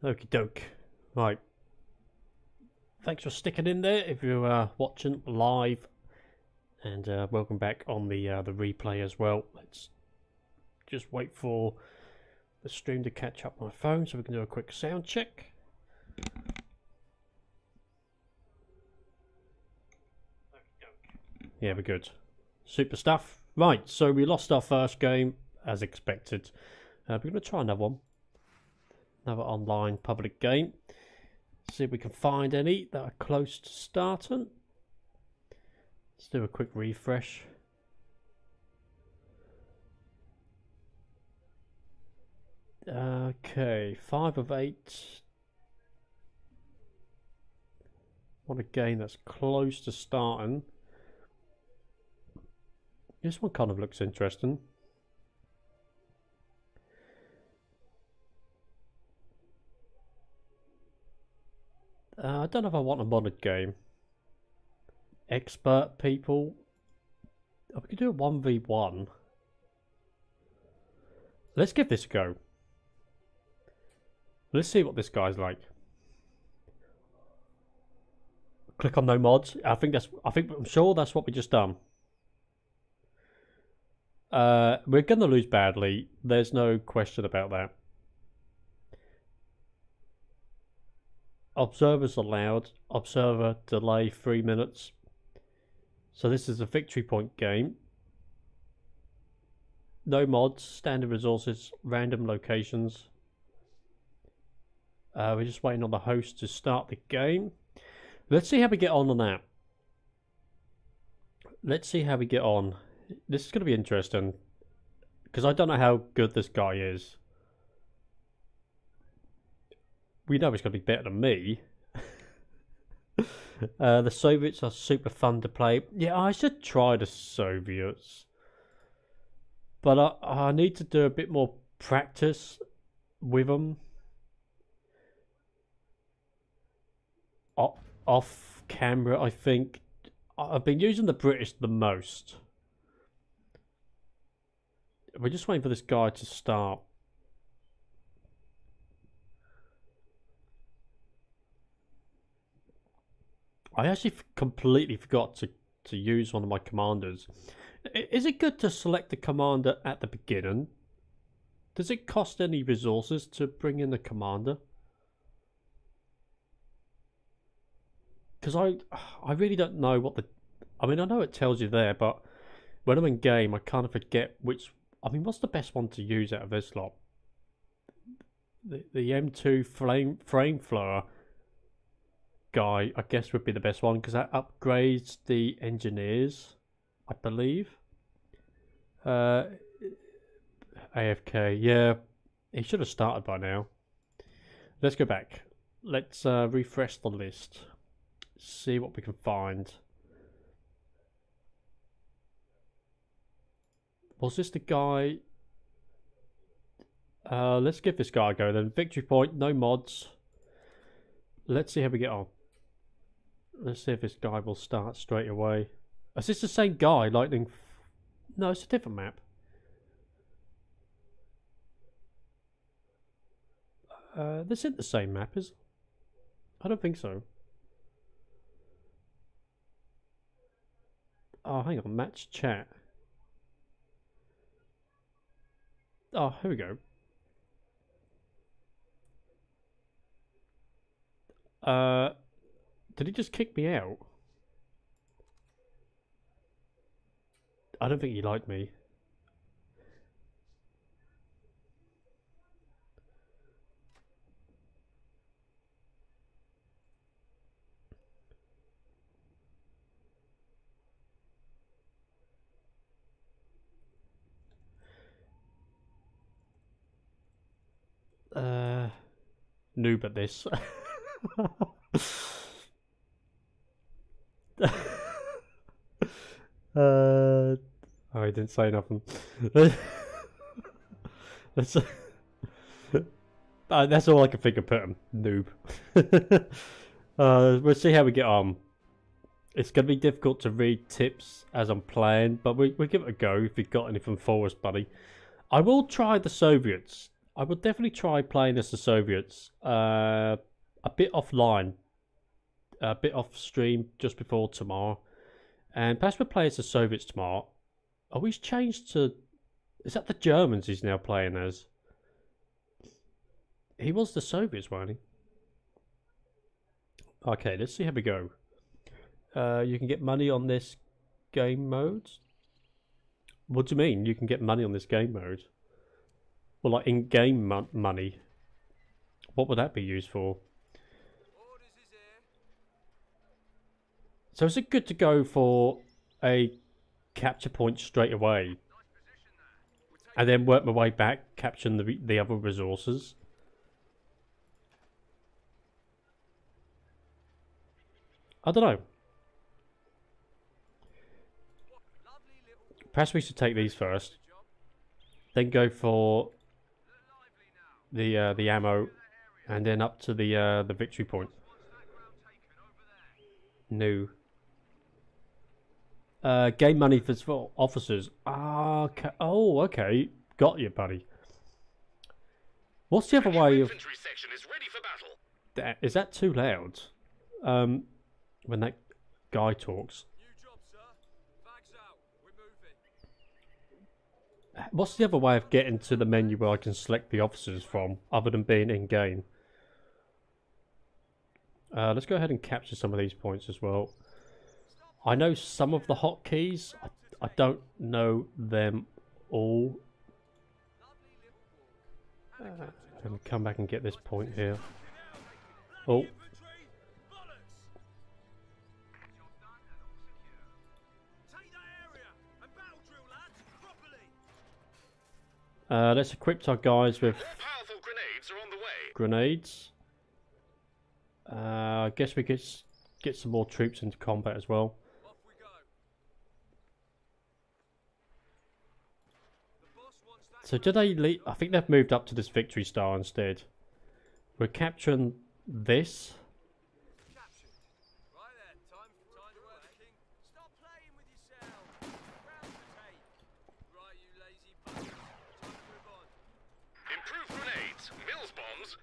Okie doke. Right. Thanks for sticking in there if you're watching live, and welcome back on the replay as well. Let's just wait for the stream to catch up my phone so we can do a quick sound check. Yeah, we're good. Super stuff. Right, so we lost our first game as expected. We're going to try another one. Another online public game. See if we can find any that are close to starting. Let's do a quick refresh. Okay, 5 of 8. Want a game that's close to starting. This one kind of looks interesting. I don't know if I want a modded game. Expert people. Oh, we could do a 1v1. Let's give this a go. Let's see what this guy's like. Click on no mods. I'm sure that's what we just done. We're gonna lose badly. There's no question about that. Observers allowed. Observer delay 3 minutes. So this is a victory point game. No mods, standard resources, random locations. We're just waiting on the host to start the game. Let's see how we get on that. Let's see how we get on. This is going to be interesting, because I don't know how good this guy is. We know he's going to be better than me. The Soviets are super fun to play. Yeah, I should try the Soviets. But I need to do a bit more practice with them. Off camera, I think. I've been using the British the most. We're just waiting for this guy to start. I actually completely forgot to use one of my commanders. Is it good to select the commander at the beginning? Does it cost any resources to bring in the commander? Because I really don't know what the... I mean, I know it tells you there, but when I'm in game, I kind of forget which... I mean, what's the best one to use out of this lot? The M2 frame thrower guy, I guess, would be the best one, because that upgrades the engineers, I believe. AFK, yeah. He should have started by now. Let's go back. Let's refresh the list. See what we can find. Was this the guy? Let's give this guy a go then. Victory point, no mods. Let's see how we get on. Let's see if this guy will start straight away. Is this the same guy? Lightning? No, it's a different map. This isn't the same map, is it? I don't think so. Oh, hang on. Match chat. Oh, here we go. Did he just kick me out? I don't think he liked me. Noob at this. Oh, I didn't say nothing. That's all I can think of putting. Noob. We'll see how we get on. It's going to be difficult to read tips as I'm playing, but we'll give it a go if you've got anything for us, buddy. I will try the Soviets. I would definitely try playing as the Soviets. A bit offline, a bit off stream just before tomorrow, and perhaps we'll play as the Soviets tomorrow. Oh, he's changed to. Is that the Germans he's now playing as? He was the Soviets, wasn't he? Okay, let's see how we go. You can get money on this game mode. What do you mean? You can get money on this game mode? Well, like in-game money. What would that be used for? So is it good to go for a capture point straight away? And then work my way back, capturing the other resources? I don't know. Perhaps we should take these first. Then go for the ammo, and then up to the victory point. No. Game money for officers. Ah, okay. Oh, okay. Got you, buddy. What's the other way of? Infantry section is ready for battle. Is that too loud? When that guy talks. What's the other way of getting to the menu where I can select the officers from, other than being in game? Let's go ahead and capture some of these points as well. I know some of the hotkeys. I don't know them all. And come back and get this point here. Oh. Let's equip our guys with Powerful grenades are on the way. grenades. I guess we get some more troops into combat as well. So did they leave? I think they've moved up to this victory star instead. We're capturing this.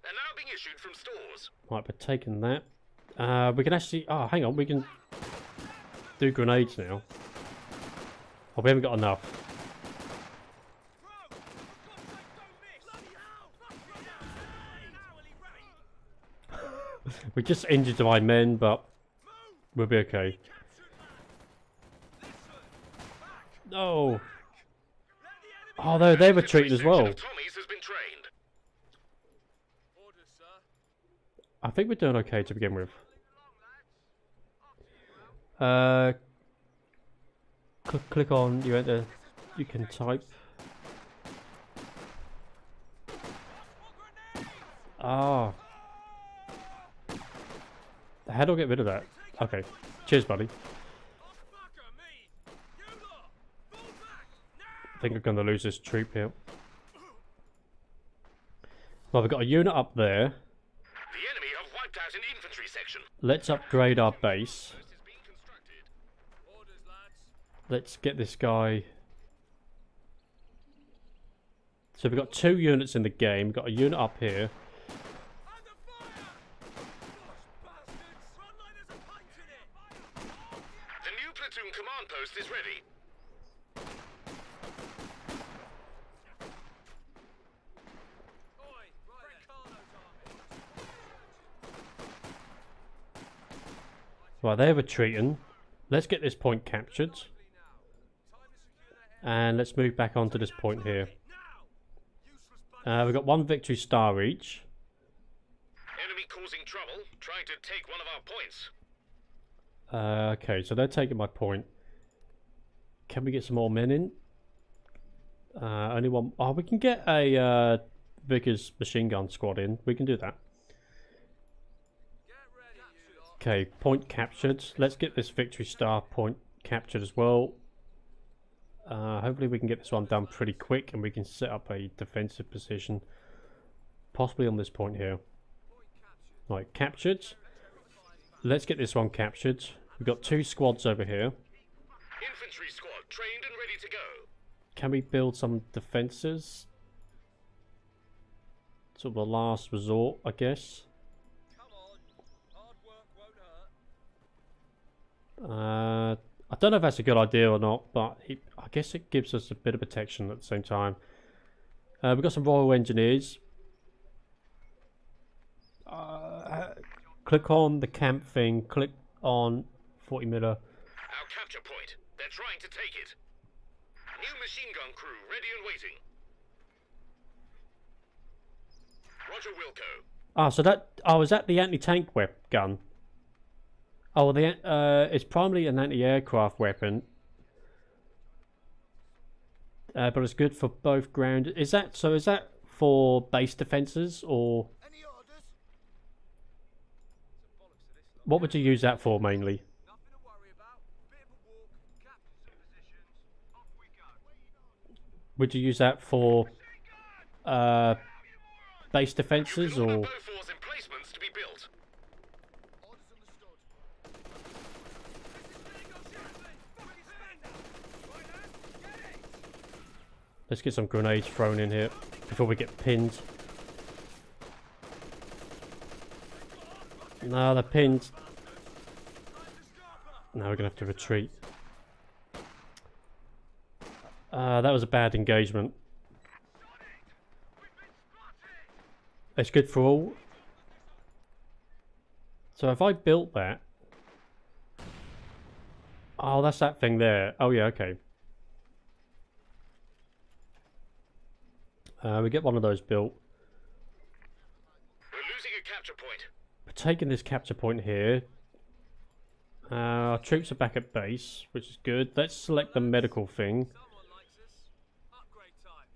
Are now being issued from stores. Right, we're taking that. We can actually... Oh, hang on. We can do grenades now. Oh, we haven't got enough. We just injured my men, but we'll be okay. No. Oh, they were treated as well. Tommy's has been trained. I think we're doing okay to begin with. Click on you enter. You can type. Ah. How do I get rid of that? Okay. Cheers, buddy. I think I'm going to lose this troop here. Well, we've got a unit up there. The enemy have wiped out an infantry section. Let's upgrade our base. Let's get this guy. So we've got 2 units in the game. We've got a unit up here. The new platoon command post is ready. Right, they're retreating. Let's get this point captured. And let's move back onto this point here. We've got 1 victory star each. Enemy causing trouble, trying to take one of our points. Okay, so they're taking my point. Can we get some more men in? Only one. Oh, we can get a Vickers machine gun squad in. We can do that. Okay, point captured. Let's get this victory star point captured as well. Hopefully we can get this one done pretty quick and we can set up a defensive position. Possibly on this point here. Right, captured. Let's get this one captured. We've got 2 squads over here. Infantry squad trained and ready to go. Can we build some defenses? sort of the last resort, I guess. Come on. Hard work won't hurt. I don't know if that's a good idea or not, but I guess it gives us a bit of protection at the same time. We've got some Royal Engineers. Click on the camp thing, click on 40mm. Our capture point. They're trying to take it. New machine gun crew ready and waiting. Roger, Wilco. Ah, so that... Oh, is that the anti-tank gun? Oh, it's primarily an anti-aircraft weapon. But it's good for both ground... Is that for base defences, or... Any orders? What would you use that for, mainly? Nothing to worry about. Bit of a walk. Capture some positions. Off we go. Would you use that for... base defences, Order or... Bofors emplacements to be built. Orders understood. Fucking spender! Right, lads, get it! Let's get some grenades thrown in here before we get pinned. No, they're pinned. Now we're going to have to retreat. That was a bad engagement. It's good for all. So if I built that... Oh, that's that thing there. Oh yeah, okay. We get one of those built. We're losing a capture point. We're taking this capture point here. Our troops are back at base, which is good. Let's select the medical thing. Someone likes us. Upgrade time.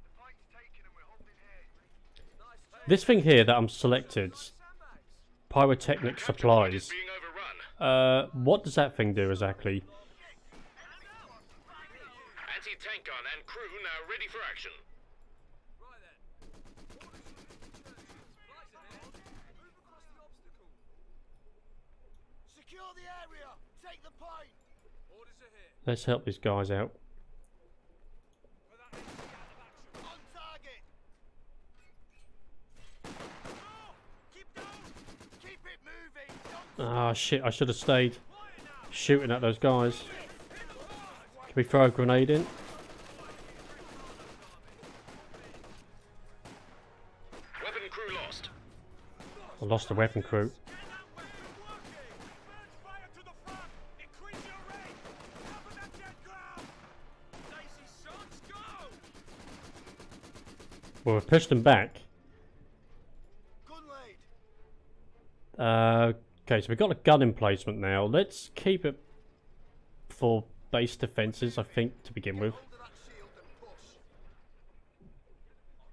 The fight's taken and we're holding here. Nice. This thing here that I'm selected, Sandbags. pyrotechnic Capture point is supplies. being overrun. What does that thing do exactly? Anti-tank gun and crew now ready for action. Right then. Orders from the church. Supplies ahead. Move across the obstacle. Secure the area. Take the point. Orders are here. Let's help these guys out. Put that enemy out of action. On target. Keep down. Keep it moving. Don't Ah, shit, I should have stayed fire now. shooting at those guys. Can we throw a grenade in? Weapon crew lost. I lost the weapon crew. Fire to the front. Increase your range. Cover that dead ground. Lazy sons, go. Well, we pushed them back. Gun laid. Okay, so we've got a gun emplacement now. Let's keep it for base defences, I think, to begin with. Under that shield and push.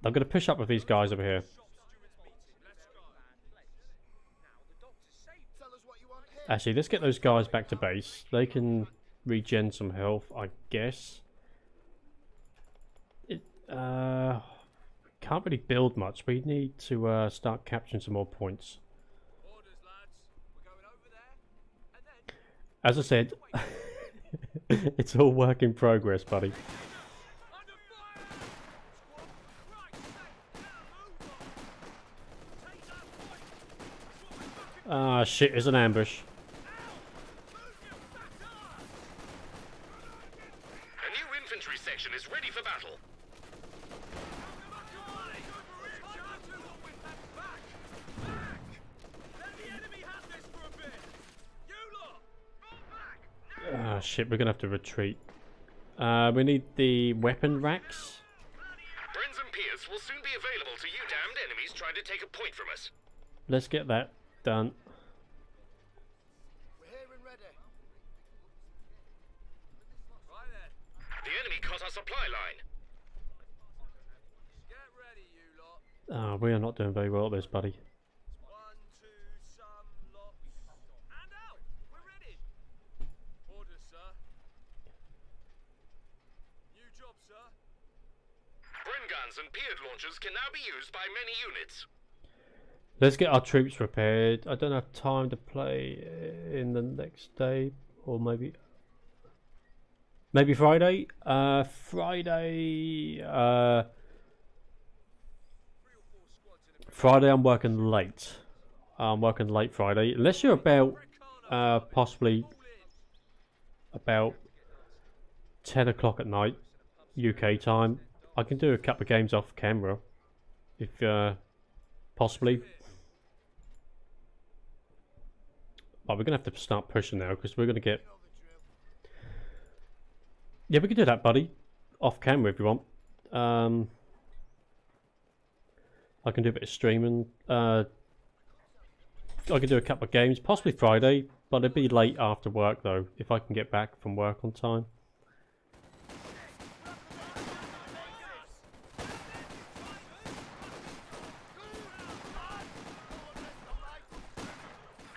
I'm going to push up with these guys over here. Shop stewards meeting. Let's go. Now the doctor's safe. Tell us what you want here. Actually, let's get those guys back to base. They can regen some health, I guess. Can't really build much. We need to start capturing some more points. Orders, lads. We're going over there, and then As I said, it's all work in progress, buddy. under fire. Squad, right, set, now move on. Take that point. That's what we're looking Ah, shit, there's an ambush. A new infantry section is ready for battle. Ah, shit, we're gonna have to retreat. We need the weapon racks. Brenz and Pierce will soon be available to you damned enemies trying to take a point from us. Let's get that done. We're here and ready. Right then. The enemy cut our supply line. Get ready, you lot. Ah, we are not doing very well at this, buddy. 1, 2, some lot. And out. We're ready. Orders, sir. New job, sir. Bren guns and Peard launchers can now be used by many units. Let's get our troops repaired. I don't have time to play in the next day, or maybe Friday. Friday. Friday I'm working late. I'm working late Friday. Unless you're about possibly about 10 o'clock at night UK time, I can do a couple of games off camera if possibly. But we're gonna have to start pushing now because we're gonna get. Yeah, we can do that, buddy. Off camera if you want. I can do a bit of streaming. I can do a couple of games, possibly Friday, but it'd be late after work though, if I can get back from work on time.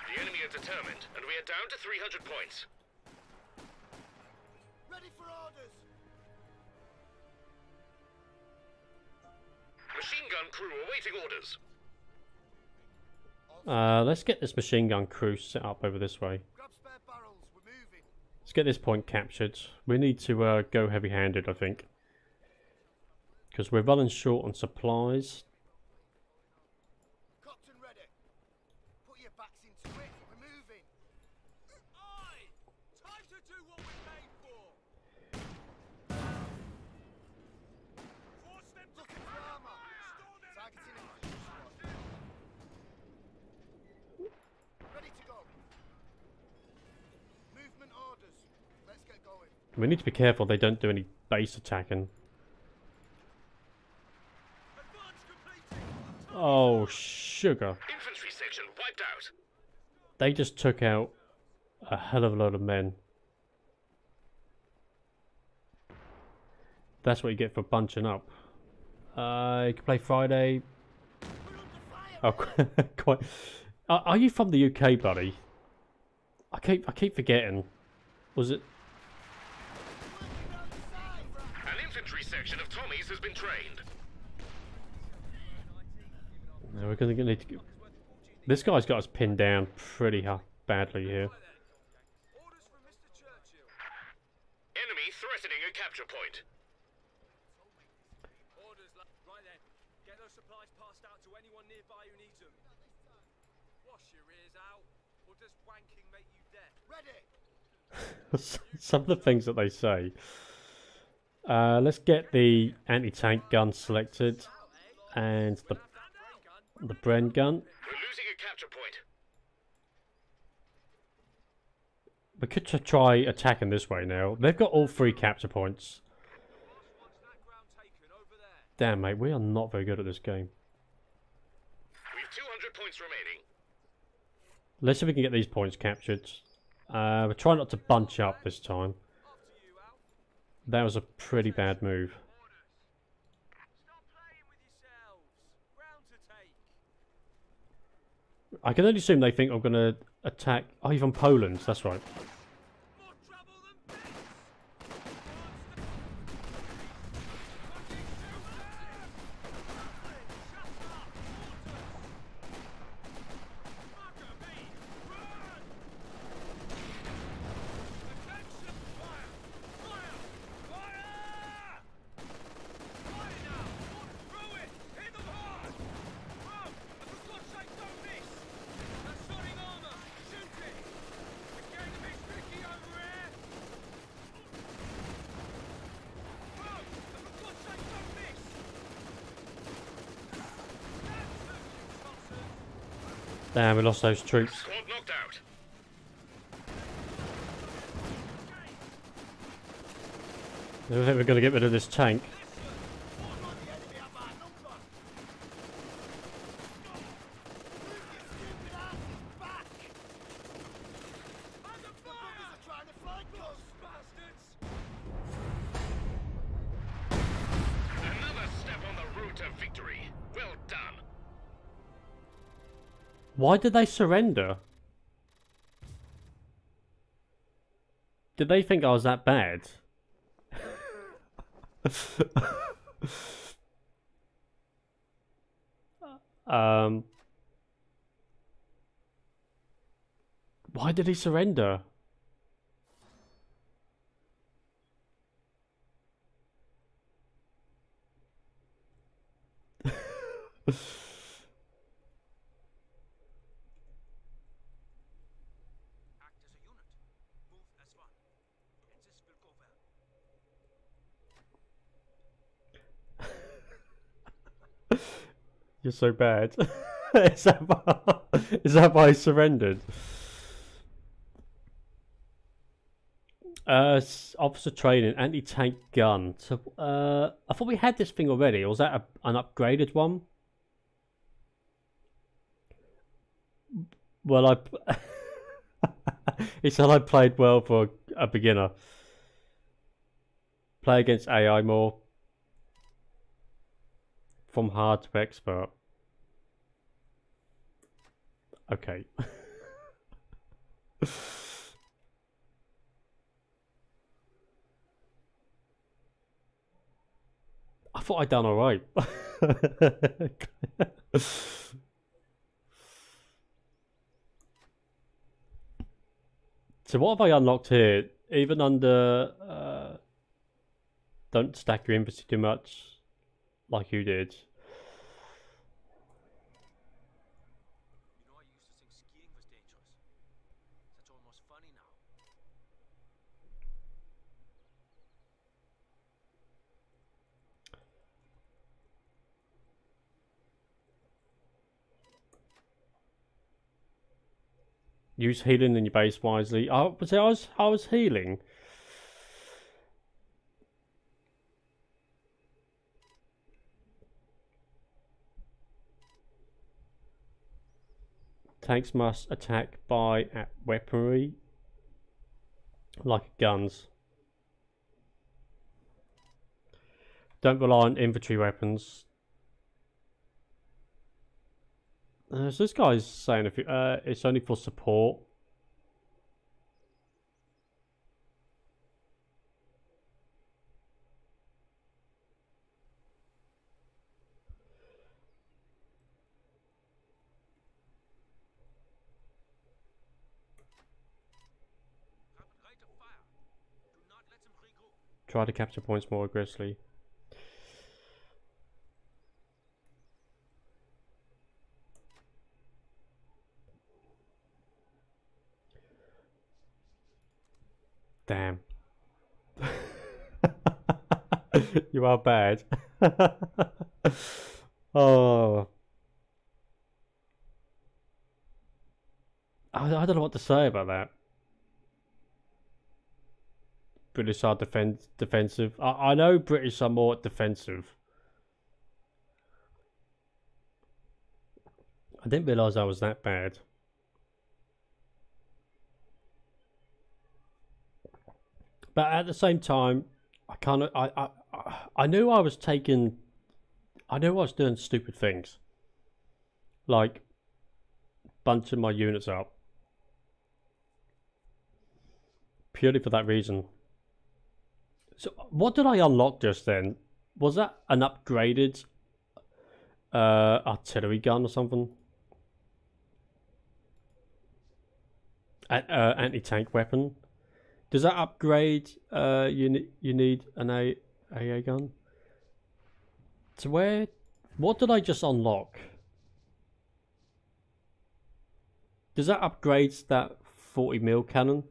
The enemy are determined, and we are down to 300 points. Ready for orders. Machine gun crew awaiting orders. Let's get this machine gun crew set up over this way. Grab spare barrels. We're moving. Let's get this point captured. We need to go heavy-handed, I think. Because we're running short on supplies. Cocked and ready. Put your backs into it. We're moving. Aye! Time to do what we're made for. Force them looking for armor. Targeting it. Ready to go. Movement orders. Let's get going. We need to be careful they don't do any base attacking. Advance completed. Oh, sugar. Infantry section wiped out. They just took out a hell of a load of men. That's what you get for bunching up. You can play Friday. Oh, quite. Are you from the UK, buddy? I keep forgetting. Was it? An infantry section of Tommies has been trained. No, we're gonna need to. This guy's got us pinned down pretty badly here. Orders from Mr. Churchill. Enemy threatening a capture point. Orders. Right then. Get those supplies passed out to anyone nearby who needs them. Wash your ears out, or does wanking make you deaf? Ready. Some of the things that they say. Let's get the anti-tank gun selected and the Bren gun. We're losing a capture point. We could try attacking this way now. They've got all 3 capture points. That ground taken over there. Damn, mate, we are not very good at this game. We've 200 points remaining. Let's see if we can get these points captured. We're trying not to bunch up this time. After you, Al. That was a pretty bad move. Stop playing with yourselves. Ground to take. I can only assume they think I'm going to attack... Oh, you're from Poland, that's right. More trouble than this. Damn, we lost those troops. Squad knocked out. I don't think we're going to get rid of this tank. Another step on the route to victory. Well done. Why did they surrender? Did they think I was that bad? Why did he surrender? You're so bad. Is that why he surrendered? Officer training, anti-tank gun. So, I thought we had this thing already. Or was that an upgraded one? Well, he said I played well for a beginner. Play against AI more. From hard to expert. Okay. I thought I'd done alright. So what have I unlocked here? Even under don't stack your inventory too much, like you did. You know, I used to think skiing was dangerous. That's almost funny now. Use healing in your base wisely. Oh, I was healing. Tanks must attack by at weaponry, like guns. Don't rely on infantry weapons. So this guy's saying if it's only for support. Rapid rate of fire. Do not let them regroup. Try to capture points more aggressively. Damn. You are bad. Oh. I don't know what to say about that. British are defensive. I know British are more defensive. I didn't realise I was that bad. But at the same time, I knew I was taking. I knew I was doing stupid things, like bunching my units up, purely for that reason. So, what did I unlock just then? Was that an upgraded artillery gun or something? Anti-tank weapon. Does that upgrade? You need an AA gun. So where? What did I just unlock? Does that upgrade that 40mm cannon?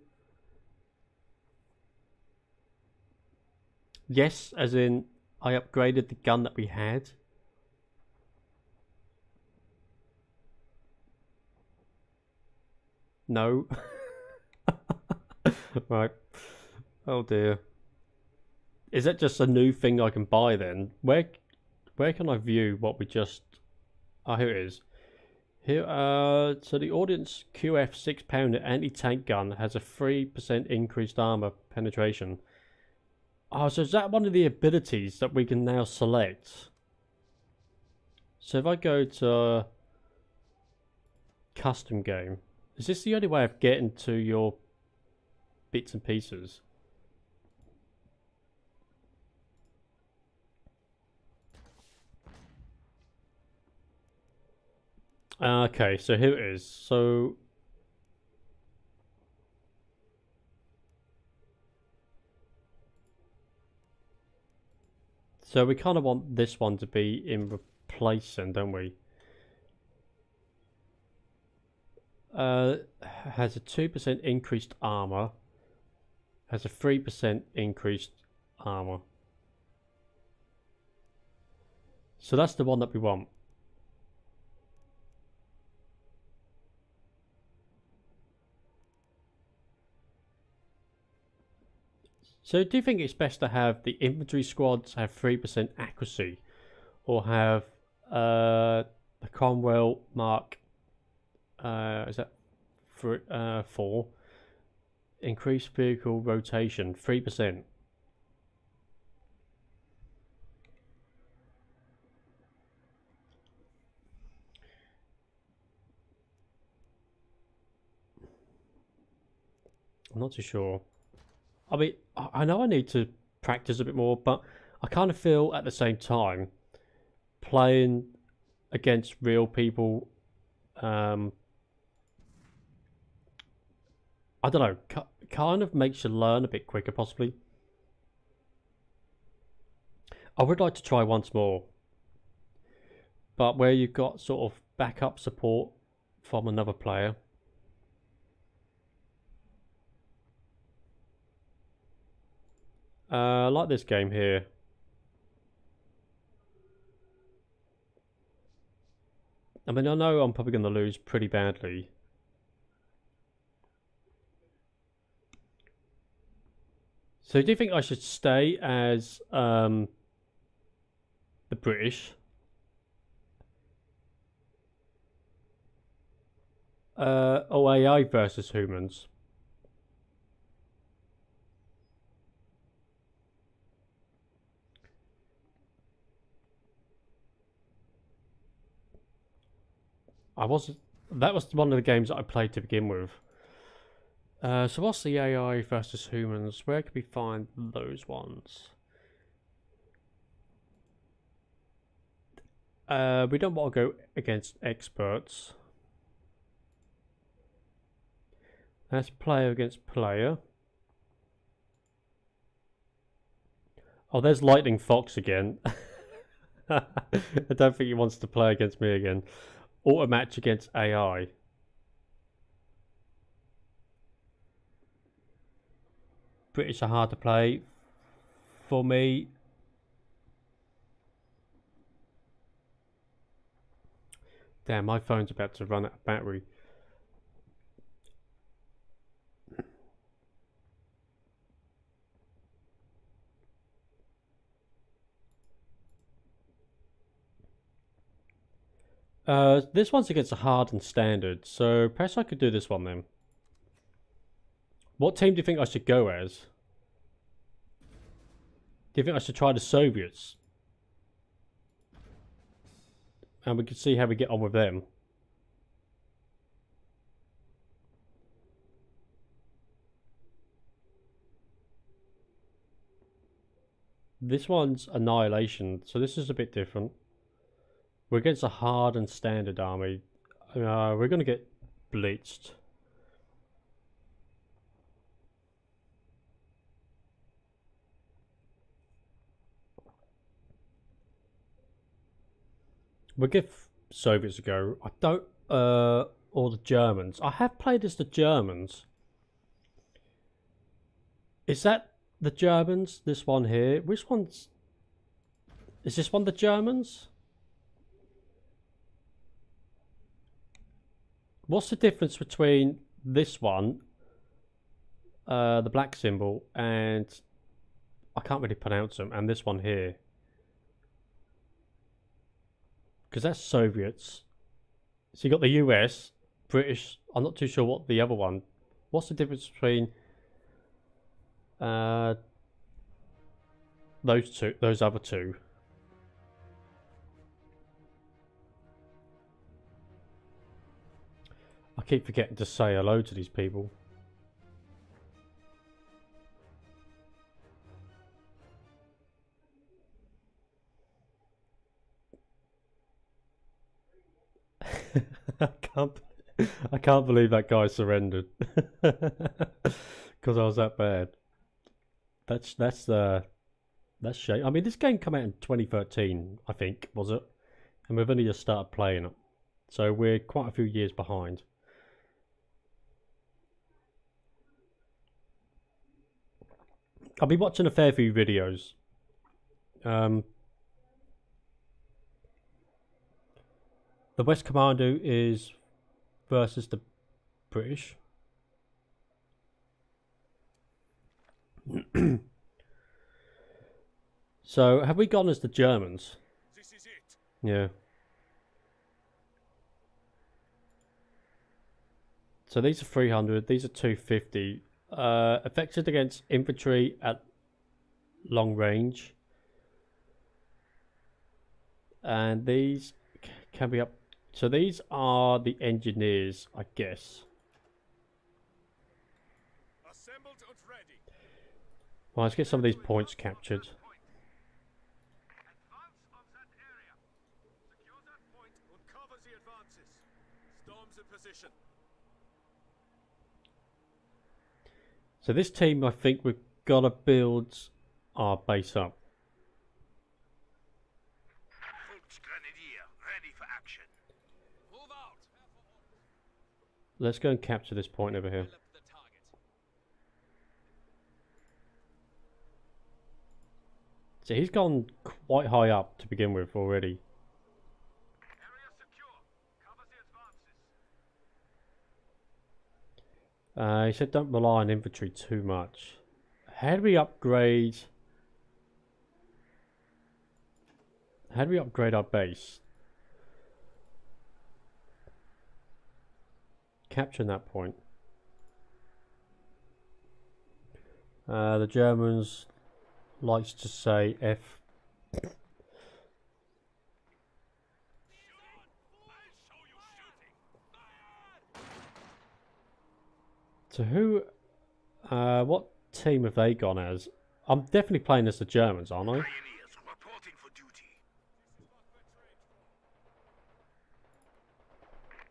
Yes, as in I upgraded the gun that we had. No. Right. Oh dear. Is that just a new thing I can buy then? Where can I view what we just... Oh, here it is. Here, so the Ordnance QF 6-pounder anti-tank gun has a 3% increased armor penetration. Oh, so is that one of the abilities that we can now select? So if I go to custom game, is this the only way of getting to your bits and pieces? Okay, so here it is. So we kind of want this one to be in replacing, don't we? Has a 2% increased armor. Has a 3% increased armor. So that's the one that we want. So do you think it's best to have the infantry squads have 3% accuracy, or have the Cromwell Mark is that 4 increased vehicle rotation 3%? I'm not too sure. I mean, I know I need to practice a bit more, but I kind of feel at the same time playing against real people, I don't know, kind of makes you learn a bit quicker, possibly. I would like to try once more, but where you've got sort of backup support from another player. Like this game here. I mean, I know I'm probably going to lose pretty badly. So do you think I should stay as the British? Or AI versus humans? That was one of the games that I played to begin with. So what's the AI versus humans? Where can we find those ones? We don't want to go against experts. That's player against player. Oh, there's Lightning Fox again. I don't think he wants to play against me again. Auto match against AI. British are hard to play for me. Damn, my phone's about to run out of battery. This one's against a hard and standard, so perhaps I could do this one then. What team do you think I should go as? Do you think I should try the Soviets? And we can see how we get on with them. This one's Annihilation, so this is a bit different. We're against a hard and standard army. We're going to get blitzed. We'll give Soviets a go. I don't... or the Germans. I have played as the Germans. Is that the Germans? This one here? Which one's... Is this one the Germans? What's the difference between this one, the black symbol, and I can't really pronounce them, and this one here? Because that's Soviets. So you got the US, British. I'm not too sure what the other one. What's the difference between those other two? I keep forgetting to say hello to these people. I can't believe that guy surrendered because I was that bad. That's shame. I mean, this game came out in 2013, I think, was it? And we've only just started playing it, so we're quite a few years behind. I've been watching a fair few videos. The West Commando is versus the British. So, have we gone as the Germans? This is it. Yeah. So these are 300, these are 250. Affected against infantry at long range. And these can be up. So these are the engineers, I guess. Assembled and ready. Well, let's get some of these points captured. Advance of that area. Secure that point and cover the advances. Storms in position. So this team, I think we've got to build our base up. Volksgrenadier, ready for action. Move out. Let's go and capture this point over here. The target. So he's gone quite high up to begin with already. Area secure. Cover the advances. He said don't rely on infantry too much. How do we upgrade? How do we upgrade our base? Capturing that point. The Germans likes to say F. So who, what team have they gone as? I'm definitely playing as the Germans, aren't I? Pioneers reporting for duty.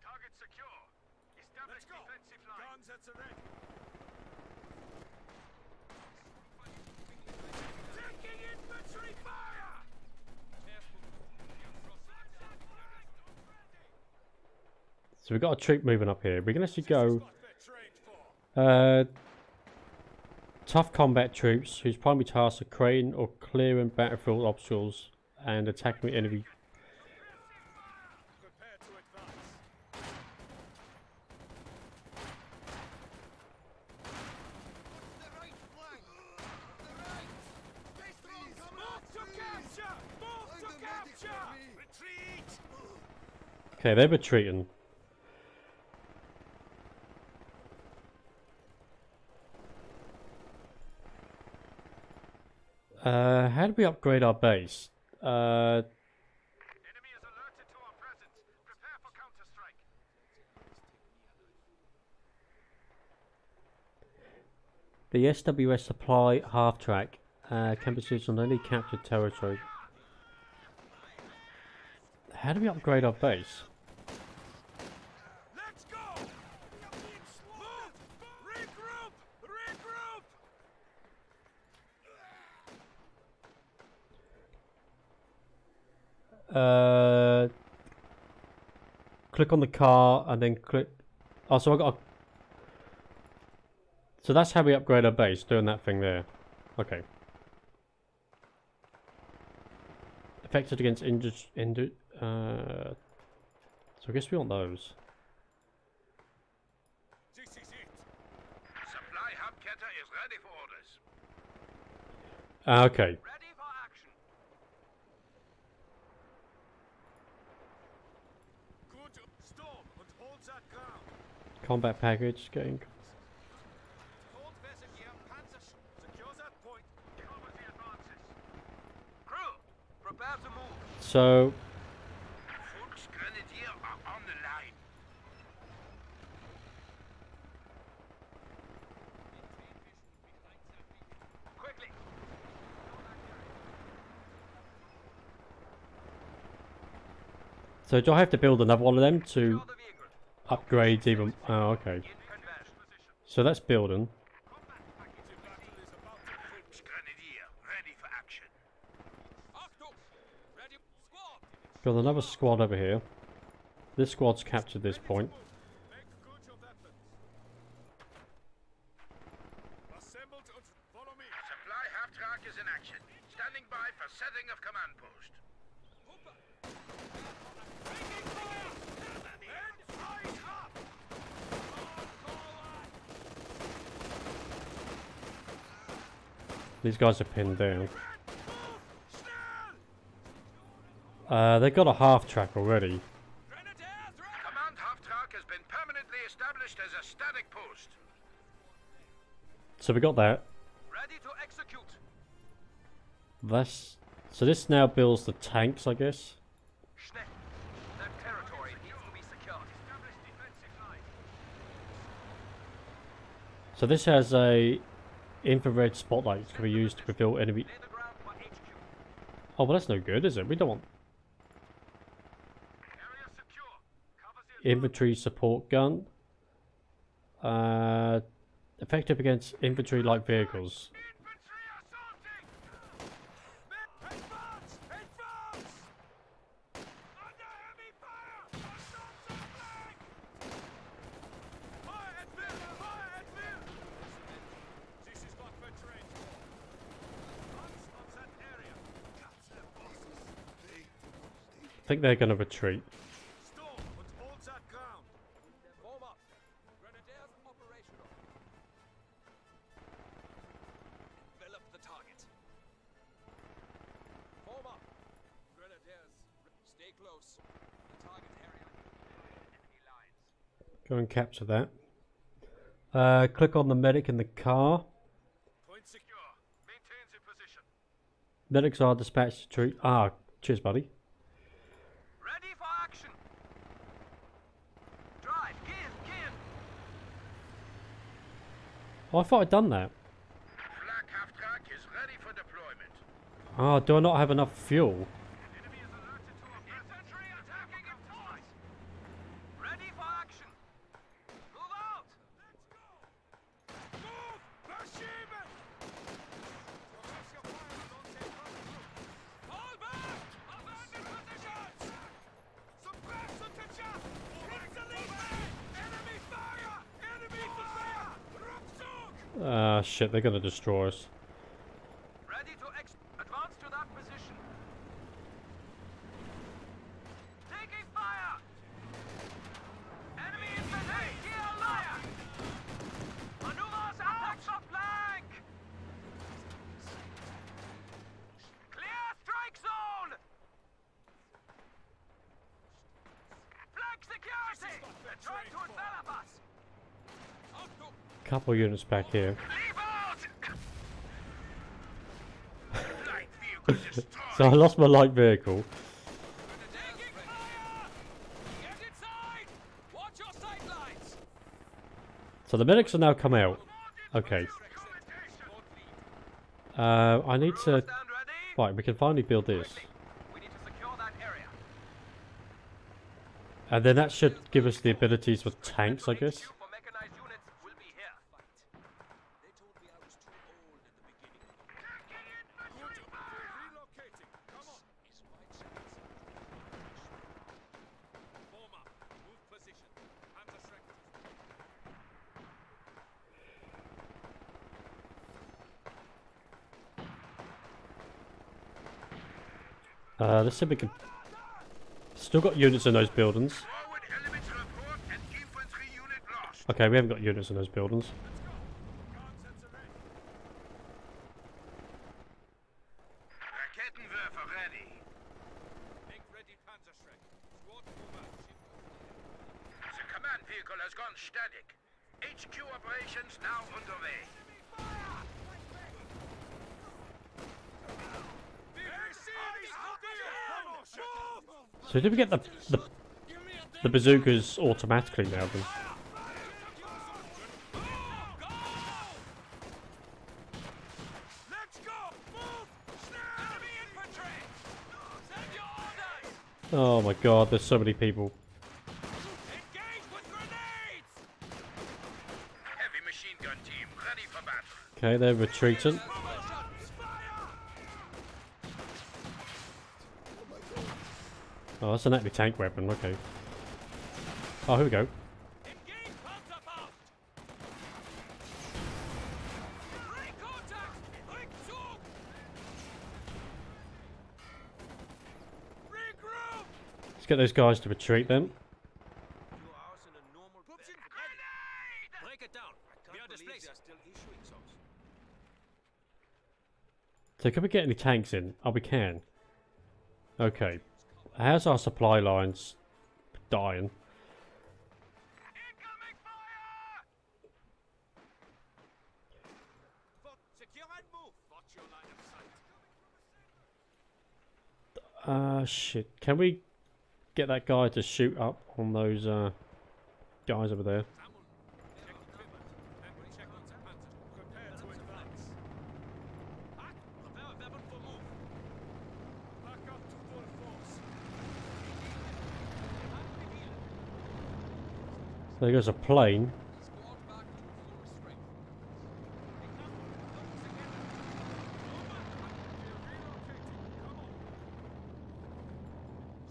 Target secure. Establish defensive line. Guns at the ready. Taking infantry fire! So we've got a troop moving up here. We can actually go What they're trained for. tough combat troops whose primary tasks are creating or clearing battlefield obstacles and attacking the enemy. Prepare to advance. Move to capture! Move to capture! Retreat! Okay, they're retreating. How do we upgrade our base? Enemy is alerted to our presence. Prepare for counter-strike. The SWS supply half-track can be used on any captured territory. How do we upgrade our base? Let's go! Move! Regroup! Regroup! Click on the car and then click. Oh, so I got. So that's how we upgrade our base, doing that thing there. Okay. Affected against so I guess we want those. This is it. Supply Hubcatter is ready for orders. Okay. Ready for action. Good. Storm and hold that ground. Combat package getting. Hold Vesegear, Panzer. Secure that point. Cover the advances. Crew, prepare to move. So Volksgrenadier are on the line. Quickly. So do I have to build another one of them to Secure the vehicle. upgrade even? Oh, okay. In conversion. So that's building. Volksgrenadier, ready for action. Achtung! Ready. Squad! Got another squad over here. This squad's captured this point. Make good your weapons. Assembled and follow me. Supply half-track is in action. Standing by for setting of command post. Taking fire! Men, eyes up! These guys are pinned down. They got a half track already. Grenadiers, ready! Command half-track has been permanently established as a static post. So we got that. Ready to execute. That's so this now builds the tanks, I guess. Schnell. That territory needs to be secured. Establish defensive line. So this has a infrared spotlight that can be used to reveal enemy. Lay the ground for HQ. Oh, well, that's no good, is it? We don't want Area secure. Cover the infantry support gun. Effective against infantry-like vehicles. infantry assaulting! Advance! Advance! Under heavy fire! Assaults on flank! Fire at will! Fire at will! This is what we're trained for. Guns on that area. Capture bosses. I think they're going to retreat. Storm and hold that ground. Form up. Grenadiers operational. Envelop the target. Form up. Grenadiers, stay close. The target area. Enemy lines. Go and capture that. Click on the medic in the car. Point secure. Maintain the position. Medics are dispatched to treat. Ah, cheers, buddy. Ready for action. Drive. Give. Oh, I thought I'd done that. Flak half-track is ready for deployment. Ah, do I not have enough fuel? Enemy is alerted to a infantry attacking in force. Ready for action. Move out. Let's go. Move. Verschieben. Fall back. Abandon positions. Suppress attention. Hit the lead. Enemy fire. Enemy fire. Rückzug. Ah, shit, they're going to destroy us. Ready to advance to that position. Taking fire. Enemy infantry. Here, liar. Maneuvers attacks the flank. Clear strike zone. Flank security. They're trying to envelop us. Couple units back here. Leave out. Light vehicle destroyed. So I lost my light vehicle. Taking fire. Get inside. Watch your sightlines. So the medics are now come out. Okay. I need to. Stand ready. Right, we can finally build this. We need to secure that area. And then that should give us the abilities for tanks, I guess. HQ for mechanized units will be here. They told me I was too old in the beginning. Relocating. Come on. Is my chance. Form up. Move position. Panzer strength. Let's see if we can. Still got units in those buildings. Forward elements report and infantry unit lost. Okay, we haven't got units in those buildings. Rakettenwerfer ready. Make ready Panzer strength. Squad mover. The command vehicle has gone static. HQ operations now underway. So did we get the bazookas automatically now then? Let's go! Move! Enemy infantry! Send your orders! Oh my god, there's so many people. Engage with grenades! Heavy machine gun team ready for battle. Okay, they're retreating. Oh, that's an anti-tank weapon, okay. Oh, here we go. Engage Panzerfaust! Break contact! Rückzug! Regroup! Let's get those guys to retreat then. 2 hours in a normal grenade! Break it down. We are displaced. They are still issuing those. So can we get any tanks in? Oh, we can. Okay. How's our supply lines dying? Incoming fire! Secure and move. Watch your line of sight. Shit. Can we get that guy to shoot up on those guys over there? Check equipment. And check on the panzer. Prepare to advance. Pack. Prepare a weapon for move. Pack up to full force. There goes a plane. Squad back to full strength.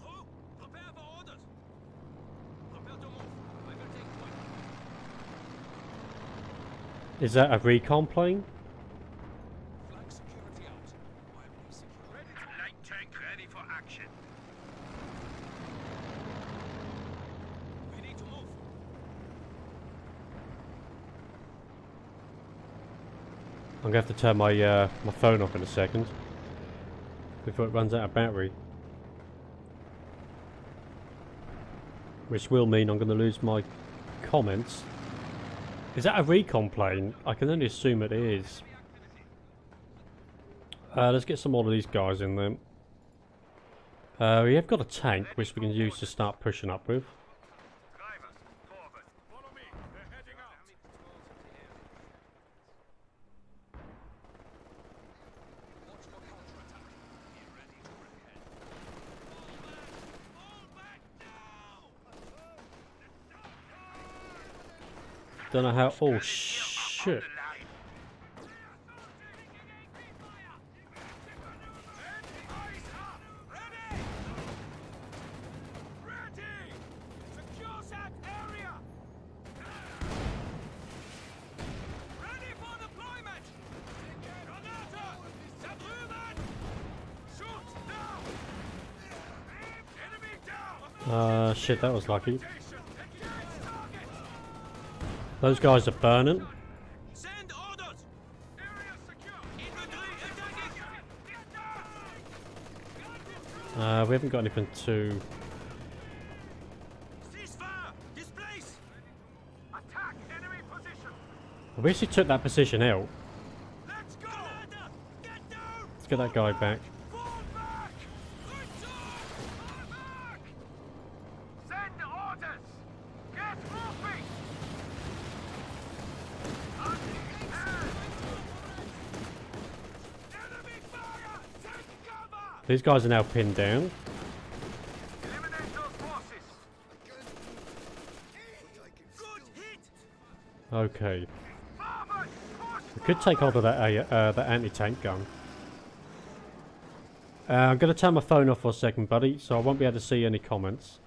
Crew, prepare for orders. Prepare to move. I will take point. Is that a recon plane? Flank security out. While we secure. Ready to Light tank ready for action. We need to move. I'm gonna have to turn my my phone off in a second before it runs out of battery, which will mean I'm gonna lose my comments. Is that a recon plane? I can only assume it is. Let's get some more of these guys in there. We have got a tank which we can use to start pushing up with. Drivers, forward. Follow me. They're heading out. Watch for counterattack. Be ready to repel. Fall back now! Don't know how. Oh On shit! the line. Eyes up! Ready! Ready! Secure that area! Ready for deployment! Granate! Zertrümmern! Shoot now! Enemy down! Shit, that was lucky. Station! Engage target! Those guys are burning. Send orders! Area secure! Infantry attacking! Get down! We haven't got anything to. Ceasefire! Displace! Attack enemy position! We actually took that position out. Let's go! Get down! Let's get that guy back. Fall back! Return! Fall back! Send orders. Get moving. Enemy fire! Take cover! These guys are now pinned down. Eliminate those forces. Good hit! Okay. Forward. Push. We could take hold of that that anti-tank gun. I'm going to turn my phone off for a second, buddy, so I won't be able to see any comments.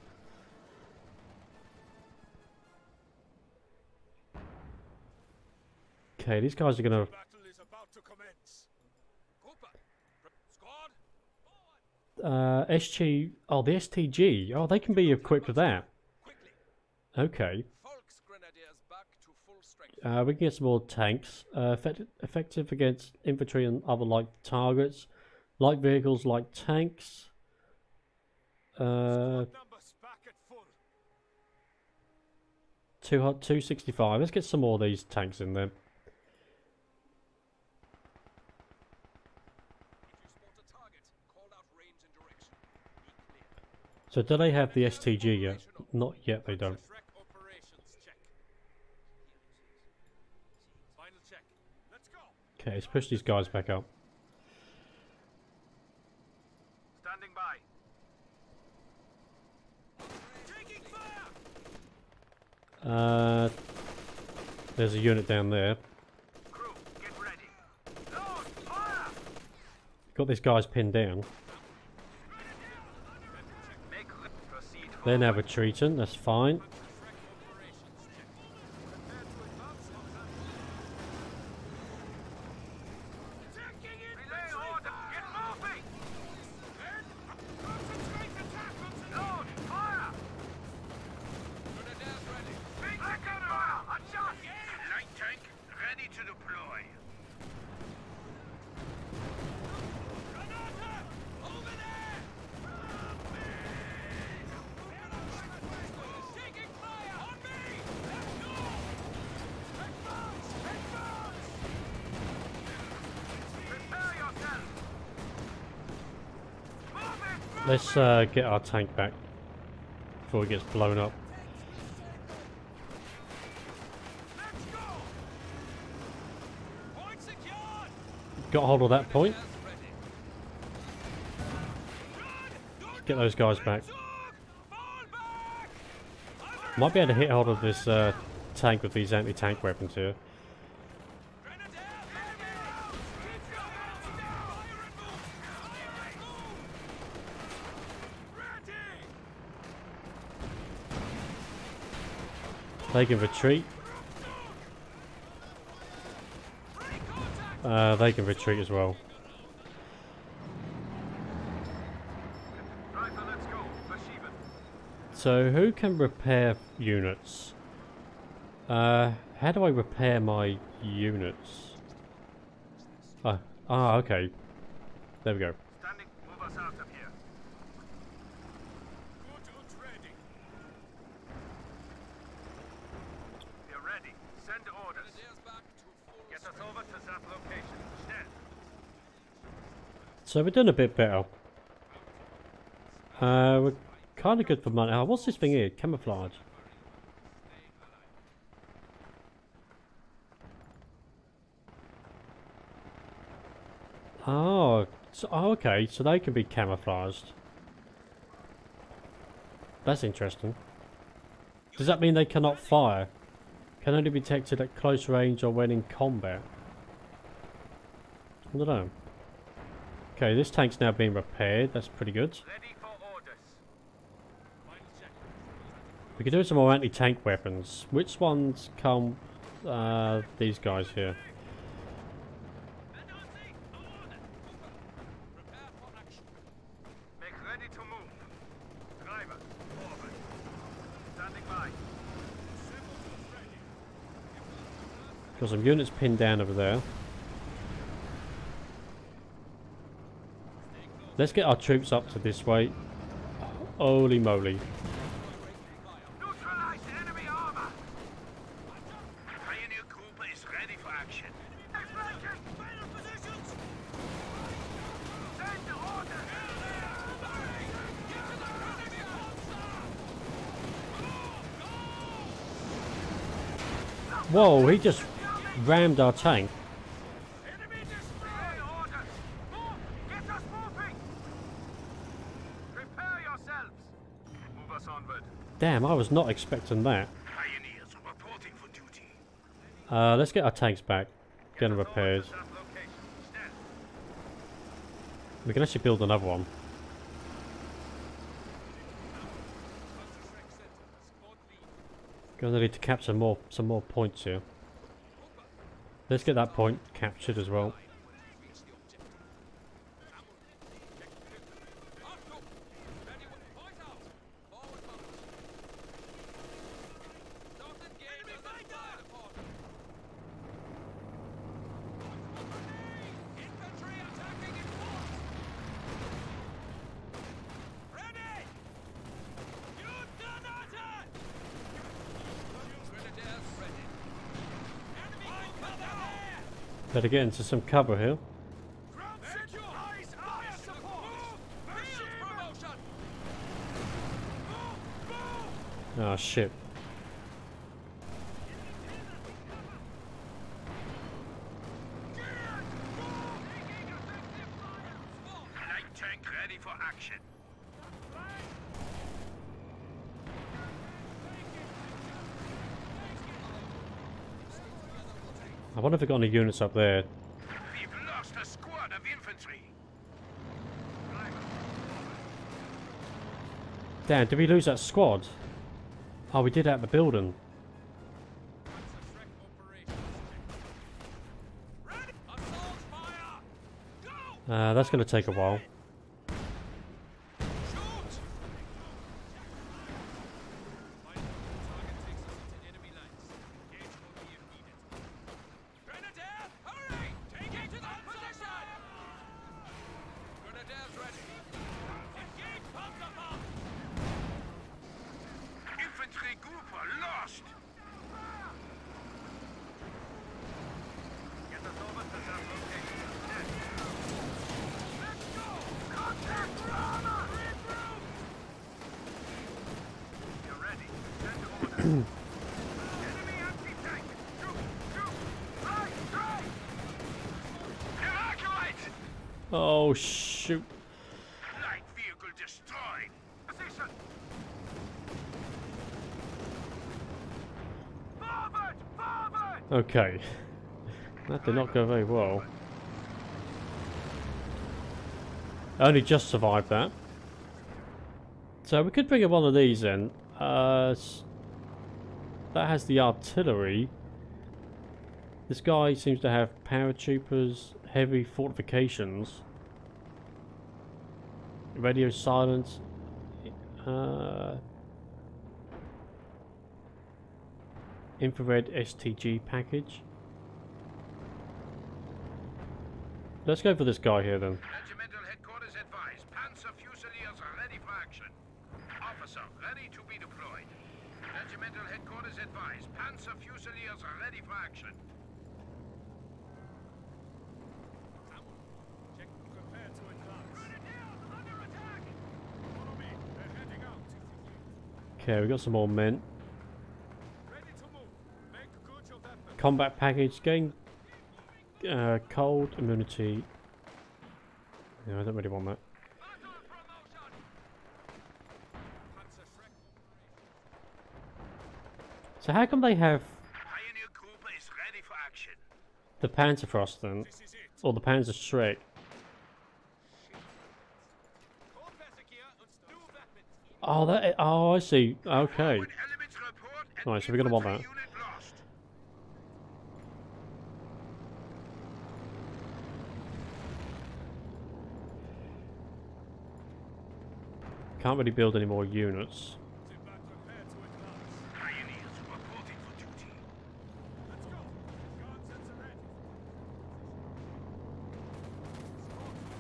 Okay, these guys are going to... Battle is about to commence. Cooper! Squad! SG... Oh, the STG. Oh, they can be equipped with that. Quickly! Okay. Volksgrenadiers back to full strength. We can get some more tanks. Effective against infantry and other light targets. Light vehicles like tanks. Numbers back at full. 265. Let's get some more of these tanks in there. If you spot a target, call out range and direction. Be clear. So do they have the STG yet? Not yet, they don't. Track operations check. Final check. Let's go. Okay, let's push these guys back up. Standing by. Taking fire! There's a unit down there. Crew, get ready. Load. Fire. Got these guys pinned down. Make proceed. They're now forward. retreating, that's fine. Track operations check. Prepare to advance on that. Taking it! Relay order. Get moving. Concentrate attack on the Load. Fire. Grenadiers ready. Big second fire. Adjust. Light tank ready to deploy. Granate! Over there! Let's get our tank back before it gets blown up. Let's go! Point secured! Got hold of that point. Get those guys back. Fall back! Might be able to hit hold of this tank with these anti-tank weapons here. They can retreat. They can retreat as well. So who can repair units? How do I repair my units? Okay. There we go. Standing, move us out of here. Good ready. We're ready. Send orders. Get us over to that location. Stand. So we're doing a bit better. We're kind of good for money. Oh, what's this thing here? Camouflage. Oh, okay. So they can be camouflaged. That's interesting. Does that mean they cannot fire? Can only be detected at close range or when in combat? I don't know. Okay, this tank's now being repaired. That's pretty good. Ready for orders. We can do some more anti-tank weapons. Which ones come? These guys here. Make ready to move. Driver, forward. Standing by. Got some units pinned down over there. Let's get our troops up to this way. Holy moly. Neutralize enemy armor. Pioneer group is ready for action. Final positions. Send orders. Whoa, he just rammed our tank. Enemy display orders. Move. Get us moving. Prepare yourselves. Move us onward. Damn, I was not expecting that. Pioneers reporting for duty. Let's get our tanks back. Get them repaired. That location. Stand. We can actually build another one. Gonna need to capture some more points here. Let's get that point captured as well. Better get into some cover here. Oh shit. Light tank ready for action. I wonder if they've got any units up there. We've lost a squad of infantry. Damn, did we lose that squad? Oh, we did at the building. That's going to take a while. Infantry group are lost. Get us over to that location. Stand. Let's go. anti-tank! Shoot! Shoot! Right! Evacuate! Oh shoot! Light vehicle destroyed! Position! Forward! Forward! Okay, that did not go very well. I only just survived that. So we could bring in one of these in. That has the artillery. This guy seems to have paratroopers, heavy fortifications, radio silence, infrared STG package. Let's go for this guy here then. Regimental headquarters advise. Panzer Fusiliers are ready for action. Officer, ready to be deployed. Regimental headquarters advise. Panzer Fusiliers are ready for action. Check, prepare to advance. Grenadiers, under attack! Follow me, they're heading out. Okay, we got some more men. Ready to move. Make good your weapon. Combat package, gain cold immunity. Yeah, I don't really want that. Battle promotion! Panzer Shrek So how come they have Pioneer Group is ready for action. the Panzerfrost then, This is it. or the Panzer Shrek? Hochwertiger und new weapons. Oh, that. Oh, I see. Okay. Forward elements report and Right, so we're gonna want infantry that. unit lost. Can't really build any more units. Sit back, prepare to advance. Pioneers reporting for duty. Let's go. Guns and ready.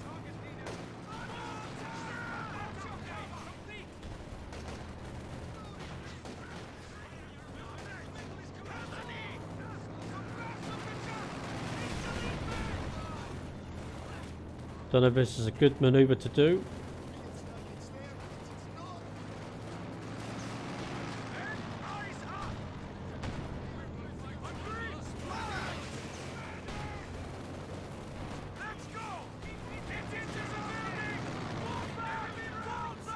Target leader. Complete. Don't know if this is a good maneuver to do. Let's go! It's into the building! Move back!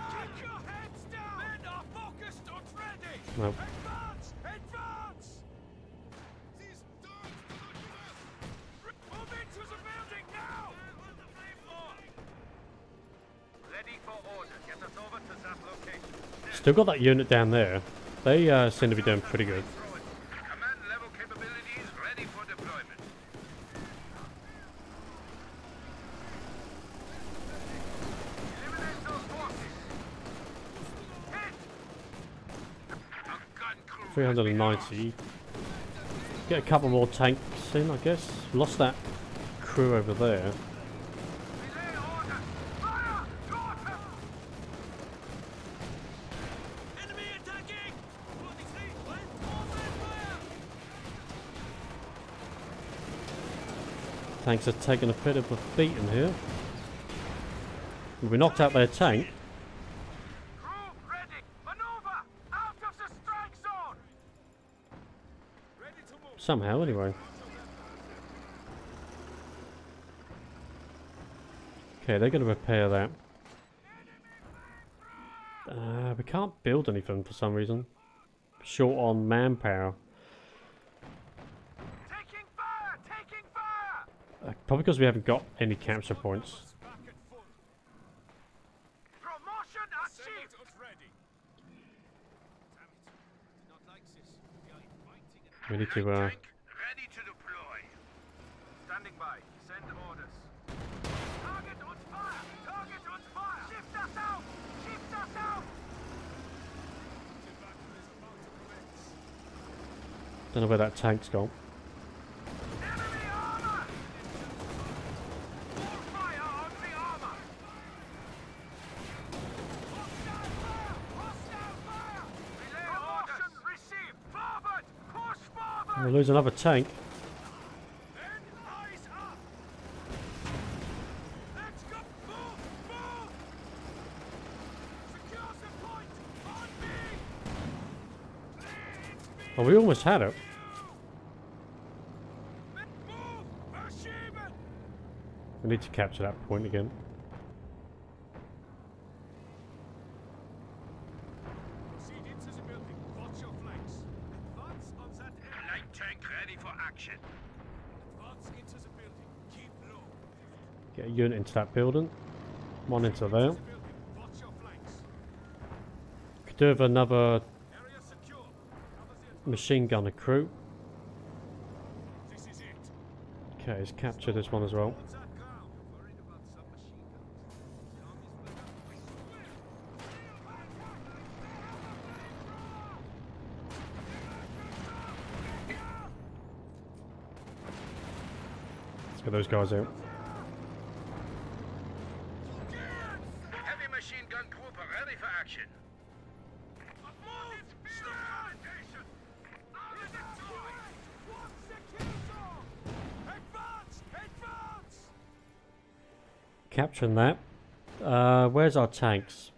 Keep your heads down! Men are focused and ready! Well, Advance! Advance! These dogs move into the building now! Ready for order. Get us over to that location. still got that unit down there. They seem to be doing pretty good. Command level capabilities ready for deployment. Eliminate those forces. Hit! A gun crew. 390. Get a couple more tanks in, I guess. Lost that crew over there. Relay order. Fire! Daughter! Enemy attacking! 43, fire! Tanks are taking a bit of a beating here. We knocked out their tank. Crew ready. Maneuver! Out of the strike zone! Ready to move. Somehow, anyway. Okay, they're going to repair that. We can't build anything for some reason. Short on manpower. Taking fire! Taking fire! Probably because we haven't got any capture points. Back and full. Promotion achieved! Send us ready. Damn it. Did not like this. We are inviting an We need to, Tank ready to deploy. Standing by. Send orders. Target on fire! Target on fire! Shift us out! Shift us out! battle is about to commence. don't know where that tank's gone. Enemy armor! More fire on the armor! Hostile fire! Hostile fire! Relay orders! Received! Forward! Push forward! We'll lose another tank. Men, eyes up! Let's go! Move! Move! Secure the point! On me! Clean! Oh, we almost had it. We need to capture that point again. Light tank ready for action. Get a unit into that building. One into there. Could do with another machine gunner crew. Okay, let's capture this one as well. Let's get those guys out. Heavy machine gun group are ready for action. Capturing that. Where's our tanks?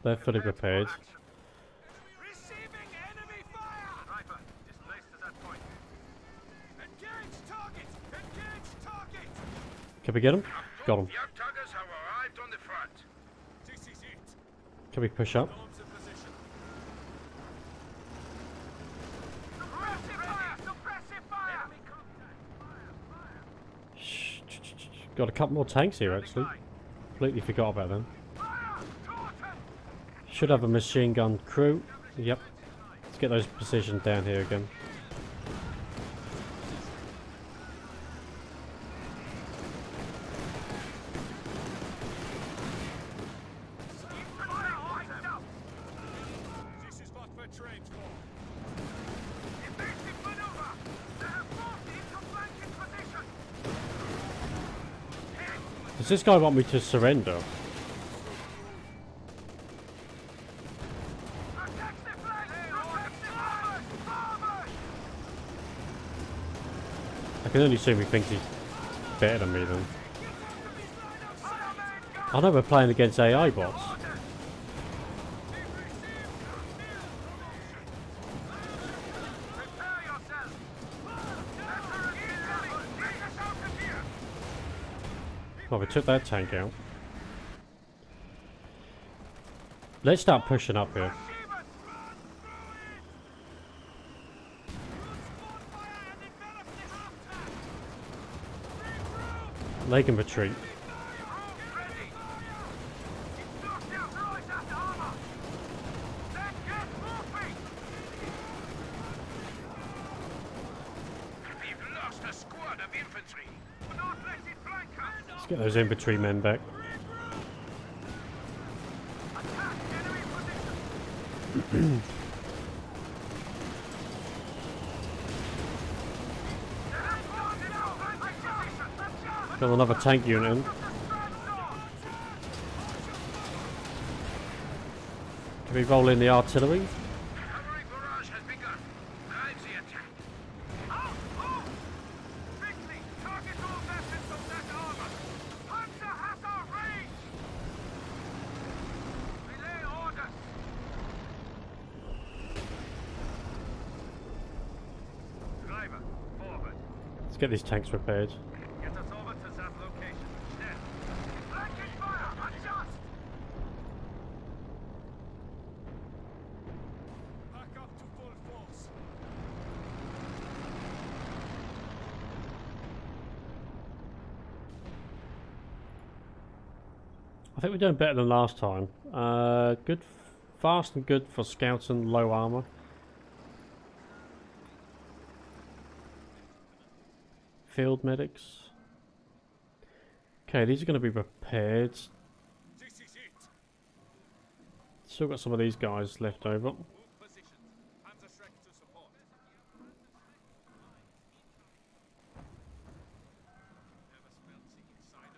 They're fully repaired. Receiving enemy fire! Sniper, displaced to that point. Engage target! Engage target! Can we get them? Got them. Young tuggers have arrived on the front. This is it. Can we push up? Arms in position. Suppressive fire! Suppressive fire! Enemy contact! Fire! Got a couple more tanks here actually. Completely forgot about them. Should have a machine gun crew. Yep. Let's get those positioned down here again. This is what we're trained for. Evasive maneuver! They have forced into flanking position! Does this guy want me to surrender? Protect the flank! Protect the farmers! Farmers! I can only assume he thinks he's better than me then. I know we're playing against AI bots. Prepare yourself! Get us out of here! Well, we took that tank out. Let's start pushing up here. They can retreat. We've lost a squad of infantry. Let's get those infantry men back. Got another tank unit in. Can we roll in the artillery? Covering barrage has begun. Drive the attack. Quickly, target all vessels of that armor. Panzer has our range. Relay orders. Driver, forward. Let's get these tanks repaired. Get us over to that location. Then, flanking fire, adjust. Back up to full force. I think we're doing better than last time. Good, fast and good for scouts and low armor. Field medics. Okay, these are going to be repaired. This is it. Still got some of these guys left over. Move positions. Panzer Shrek to support. Never smelled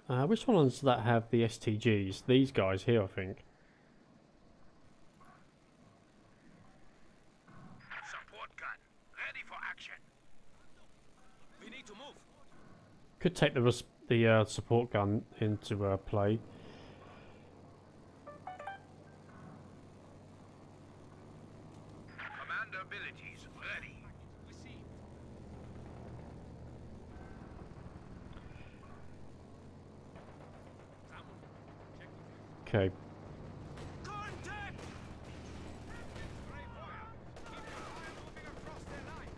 the inside of Which ones that have the STGs? These guys here, I think. Support gun. Ready for action. We need to move. Could take the support gun into play. Commander abilities ready. Okay. Contact! Spray fire. Keep your fire moving across their line.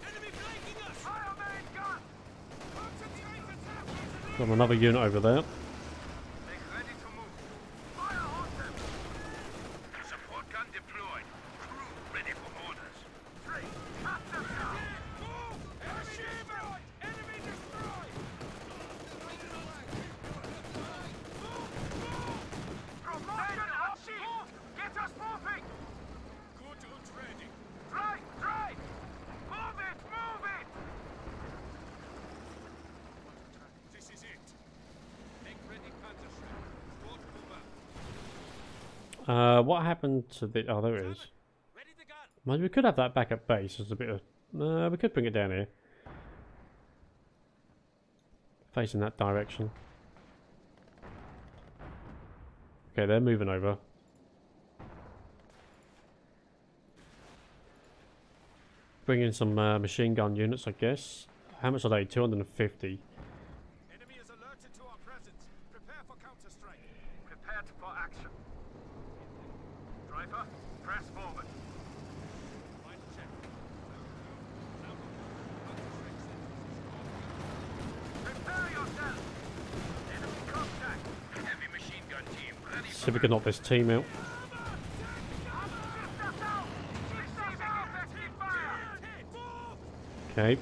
Enemy flanking us! Fire main gun! Concentrate attack! Got another unit over there. Make ready to move. Fire on them. Support gun deployed. Crew ready for orders. 3. Cut them down. Move! Enemy destroyed! Enemy destroyed! Promotion on shield. Get us moving. Good and ready. Right, right. Move it, move it. This is it. Make ready, Panzerschreck. Squad move out. What happened to the... Oh, there it is. Ready the gun. Mind, we could have that back at base as a bit of... we could bring it down here. Facing that direction. Okay, they're moving over. Bring in some machine gun units, I guess. How much are they? 250. Enemy is alerted to our presence. Prepare for counter-strike. Prepared for action. Driver, press forward. Final check. Prepare yourself. Enemy contact. Heavy machine gun team ready See if we can knock this team out. Okay.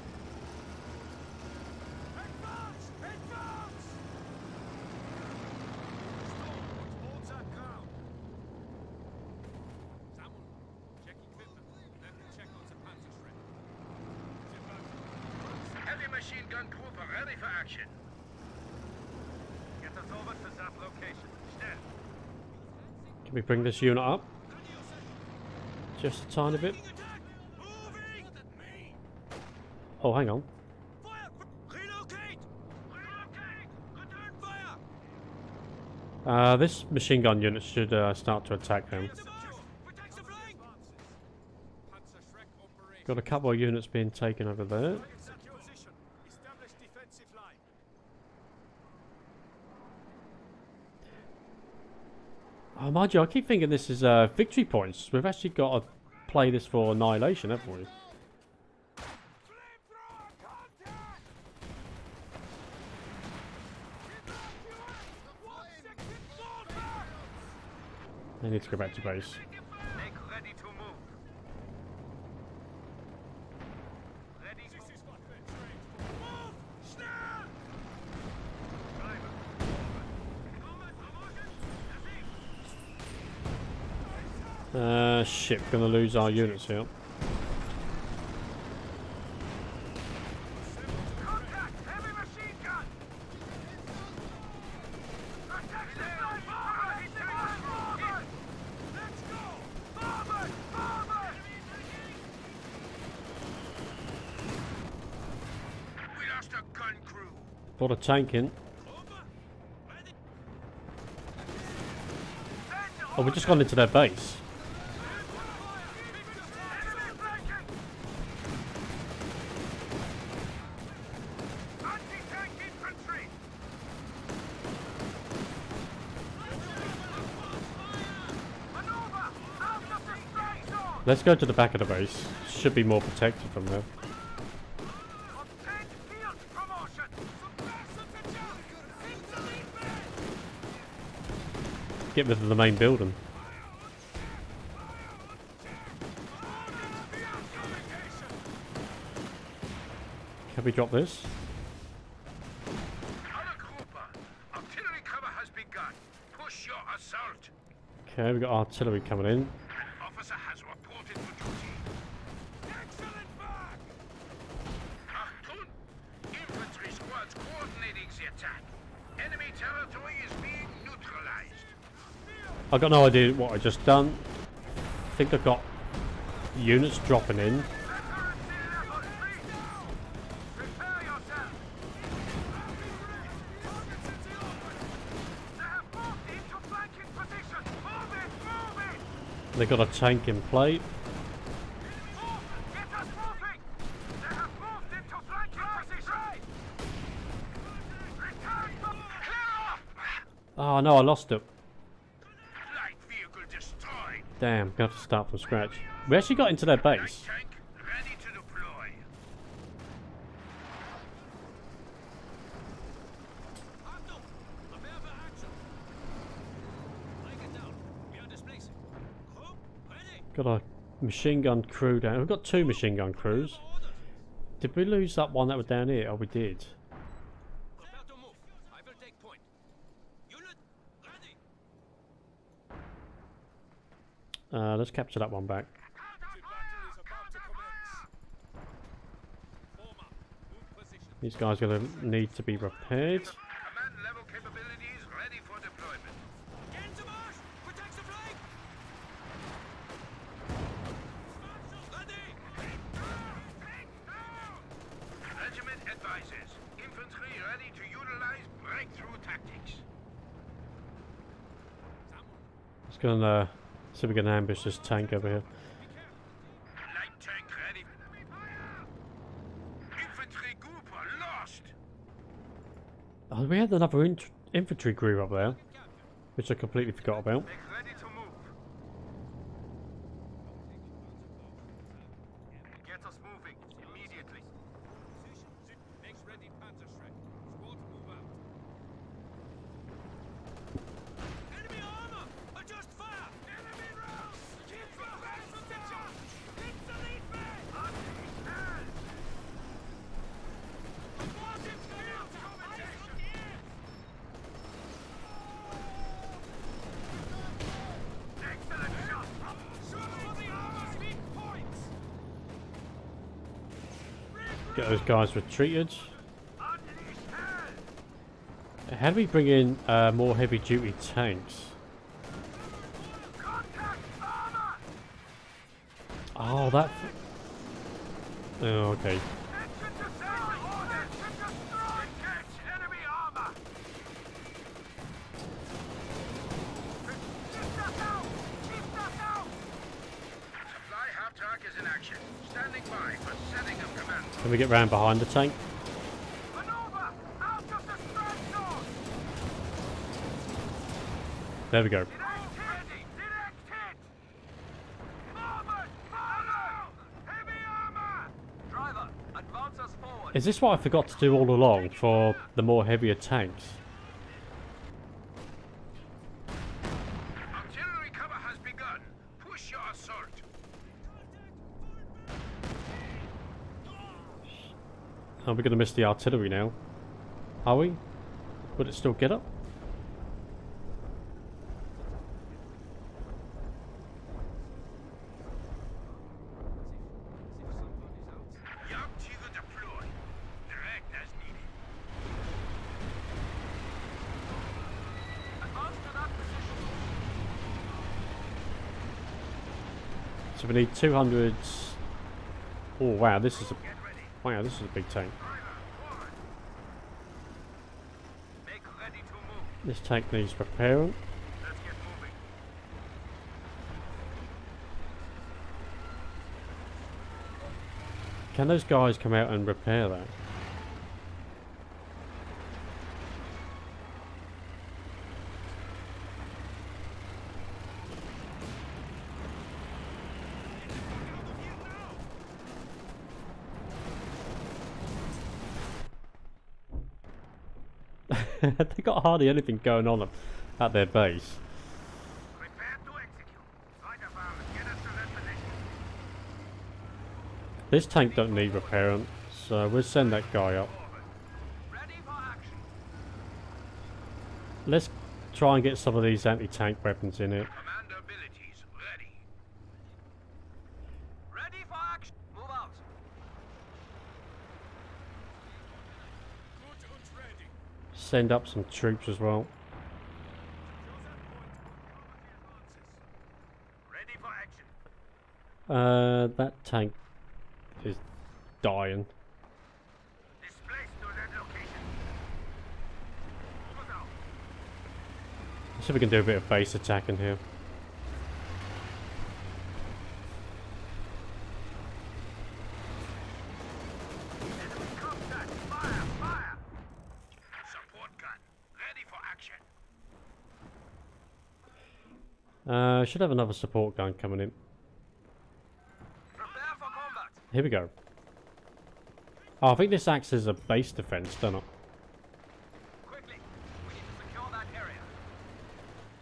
Advance! Advance! Storm, holds our ground. Samuel, check equipment. Let me check on the Panzerschreck. Heavy machine gun group ready for action. Get us over to that location. Schnell. Can we bring this unit up? Just a tiny bit. Attack! Moving! Me! Oh, hang on. Fire! Relocate! Relocate! Return fire! This machine gun unit should start to attack them. Protect the flank! Panzerschreck operation. Got a couple of units being taken over there. Secure position. Establish defensive line. Oh, mind you, I keep thinking this is victory points. We've actually got to play this for annihilation, haven't we? Flamethrower contact! Evacuate! 1 second fall back! They need to go back to base. Make ready to move. Ready to This is what we're trained for. Move! Schnell! driver. Combat promotion. Shit, gonna lose our units here. Contact! Heavy machine gun! Protect the flank! Forward! Let's go! Forward! Forward! We lost a gun crew. Brought a tank in. Over! Ready! Oh, we've just gone into their base. Enemy flanking! Anti-tank infantry! Maneuver! Out of the strike zone! Let's go to the back of the base. Should be more protected from there. Obtain field promotion! Get rid of the main building. Can we drop this? Grouper, artillery cover has begun. Push your assault. Okay, we got artillery coming in. An officer has reported for duty. Excellent back! Achtung! Infantry squads coordinating the attack. Enemy territory is being neutralized. I got no idea what I just done. I think I've got units dropping in. Veterancy level 3. Prepare yourself. They have moved into flanking position. Move it, move it. They got a tank in play. Get us moving. They have moved into flanking position. Return from clear off. Oh no, I lost it. Light vehicle destroyed. Damn, got to start from scratch. We actually got into their Light base. tank ready to deploy. Achtung! Prepare for action. Break it down. We are displacing. Crew, ready. Got a machine gun crew down. We've got 2 machine gun crews. Orders. Did we lose that one that was down here? Oh, we did. Prepare to move. I will take point. Unit, ready. Let's capture that one back. These guys are going to need to be repaired. Command level capabilities ready for deployment. Into march. Protect the flank. Ready. Regiment advises. Infantry ready to utilize breakthrough tactics. Let's go and see if we can ambush this tank over here. Light tank ready. Infantry group lost. Oh, we had another infantry group up there, which I completely forgot about. Make ready to move. Get us moving immediately. Makes ready Panzer Shrek. Squad move out. Enemy armor! Adjust fire! Enemy rounds! Keep your hands on the charge! Hit the lead man! Support him field! Eyes on the air! Excellent shot. Shoot for the armor's weak points! Get those guys retreated. Unleash hell. How do we bring in more heavy duty tanks? Contact armor. Oh, that. Oh, okay. Engine destroy. Engine destroy. Catch enemy armor. Keep that out. Keep that out. Supply half track is in action. Standing by for setting of command. Can we get round behind the tank? Maneuver out of the strike zone. There we go. Direct hit. Direct hit. Forward. Follow. Heavy armor. Driver, advance us forward. Is this what I forgot to do all along for the more heavier tanks? Artillery cover has begun. Push your assault. Are we going to miss the artillery now? Are we? Would it still get up? Jagdtiger deploy. Direct as needed. Advance to that position. So we need 200. Oh wow, this is a Get ready. wow, this is a big tank. Driver, forward. Make ready to move. This tank needs repairing. Let's get moving. Can those guys come out and repair that? They got hardly anything going on at their base. Prepare to execute. Fighter power, get us to that position. This tank don't need repairing, so we'll send that guy up. Forward. Ready for action. Let's try and get some of these anti-tank weapons in it. Commander abilities ready. Ready for action. Move out. Good and ready. Send up some troops as well. Ready for action. That tank is dying. Displaced to that location. Move out. Let's see if we can do a bit of base attacking here. Enemy contact. Fire, fire. Support gun. Ready for action. Should have another support gun coming in. Prepare for combat. Here we go. Oh, I think this acts as a base defense, don't it? Quickly, we need to secure that area.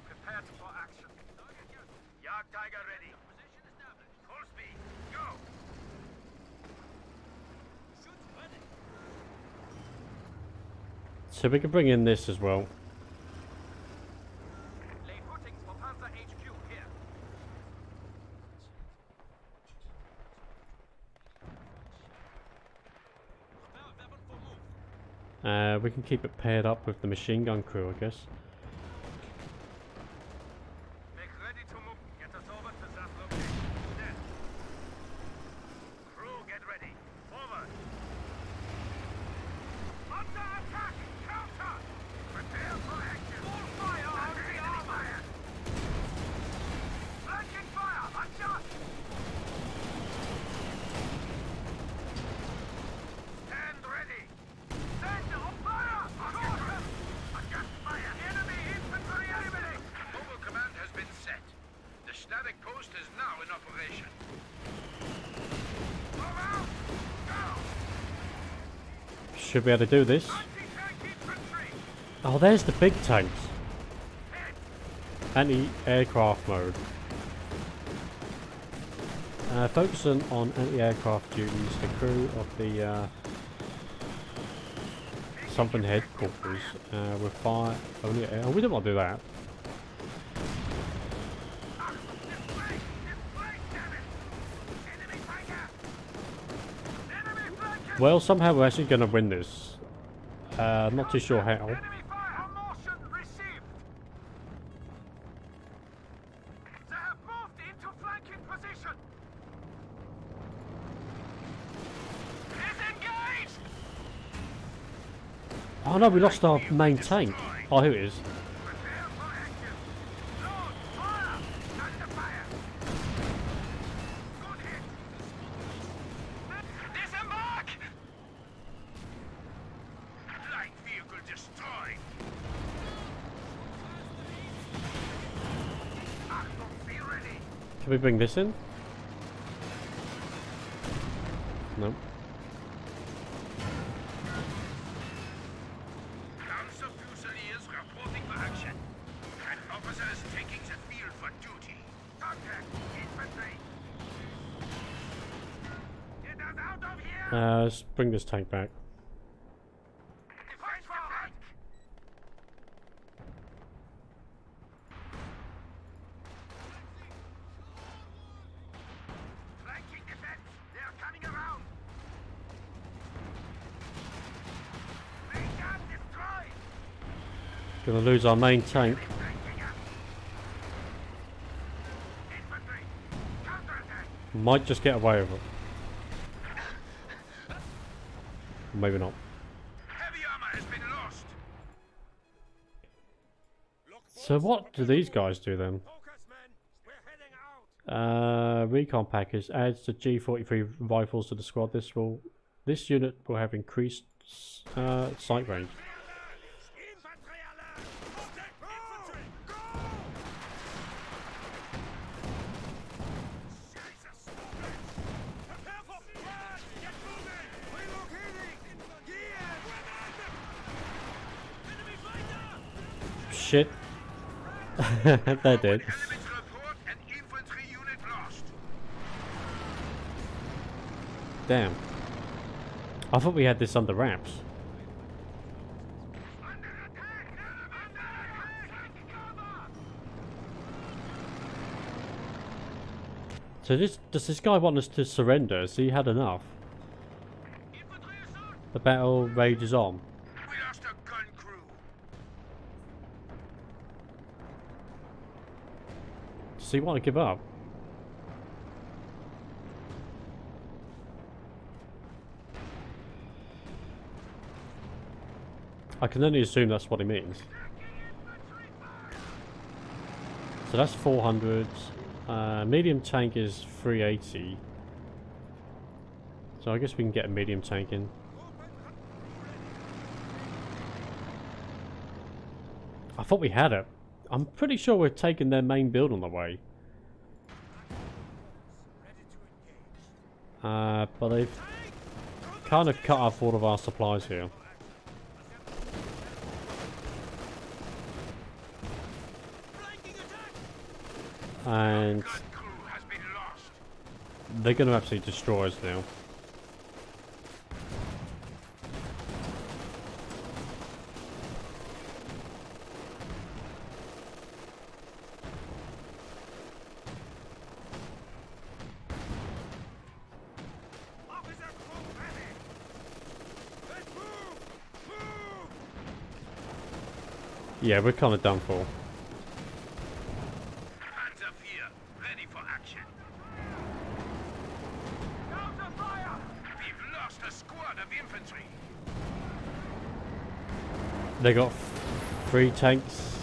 Prepare for action. Jagd Tiger ready. Position established. Full speed. Go. Shoot ready. So we can bring in this as well. Lay footings for Panzer HQ here. Prepare weapon for move. We can keep it paired up with the machine gun crew, I guess. Make ready to move. Get us over to that location. Then. Crew, get ready. Forward. Under attack! Counter! Prepare for action. Full fire on the armor. Flanking fire! Adjust! Stand ready! Send on fire! Caution! Adjust fire! Enemy infantry eliminated! Mobile command has been set. The static post is now in operation. Move out! Go! Should be able to do this. Anti-tank infantry! Oh, there's the big tanks. Hit! Anti-aircraft mode. Focusing on anti-aircraft duties, the crew of the something headquarters will fire only air. Oh, we don't want to do that. Well, somehow we're actually going to win this. I'm not too sure how. Enemy fire on motion received. They have moved into flanking position. Disengage! Oh no, we lost our main tank. Oh, here it is. Prepare for action. Load, fire! Under fire! Good hit! Disembark! Light vehicle destroyed. Achtung, be ready! Can we bring this in? No. Panzer Fusiliers reporting for action. And officers taking the field for duty. Contact! Infantry! Get us out of here! Let's bring this tank back. Defense forward! Flanking defense! They are coming around! Main gun destroyed! Gonna lose our main tank. Flanking up! Infantry! Counterattack! Might just get away with it. Maybe not. Heavy armor has been lost. So what do these guys do then? Focus, men! We're heading out! Recon package adds the G43 rifles to the squad. This unit will have increased sight range. Infantry alert! Protect infantry! Go! Jesus, stupid! Prepare for fire! Get moving! Relocating! Here! Enemy fighter! Shit. They're dead. Enemies report an infantry unit lost. Damn. I thought we had this under wraps. Under attack! Under attack! Cover! So does this guy want us to surrender? Has he had enough? Infantry assault! The battle rages on. We lost a gun crew. Does he want to give up? I can only assume that's what he means. So that's 400. Medium tank is 380. So I guess we can get a medium tank in. I thought we had it. I'm pretty sure we're taking their main build on the way. But they've kind of cut off all of our supplies here. And they're going to absolutely destroy us now. Yeah, we're kind of done for. Hands up here, ready for action. Counter fire! We've lost a squad of infantry. They got 3 tanks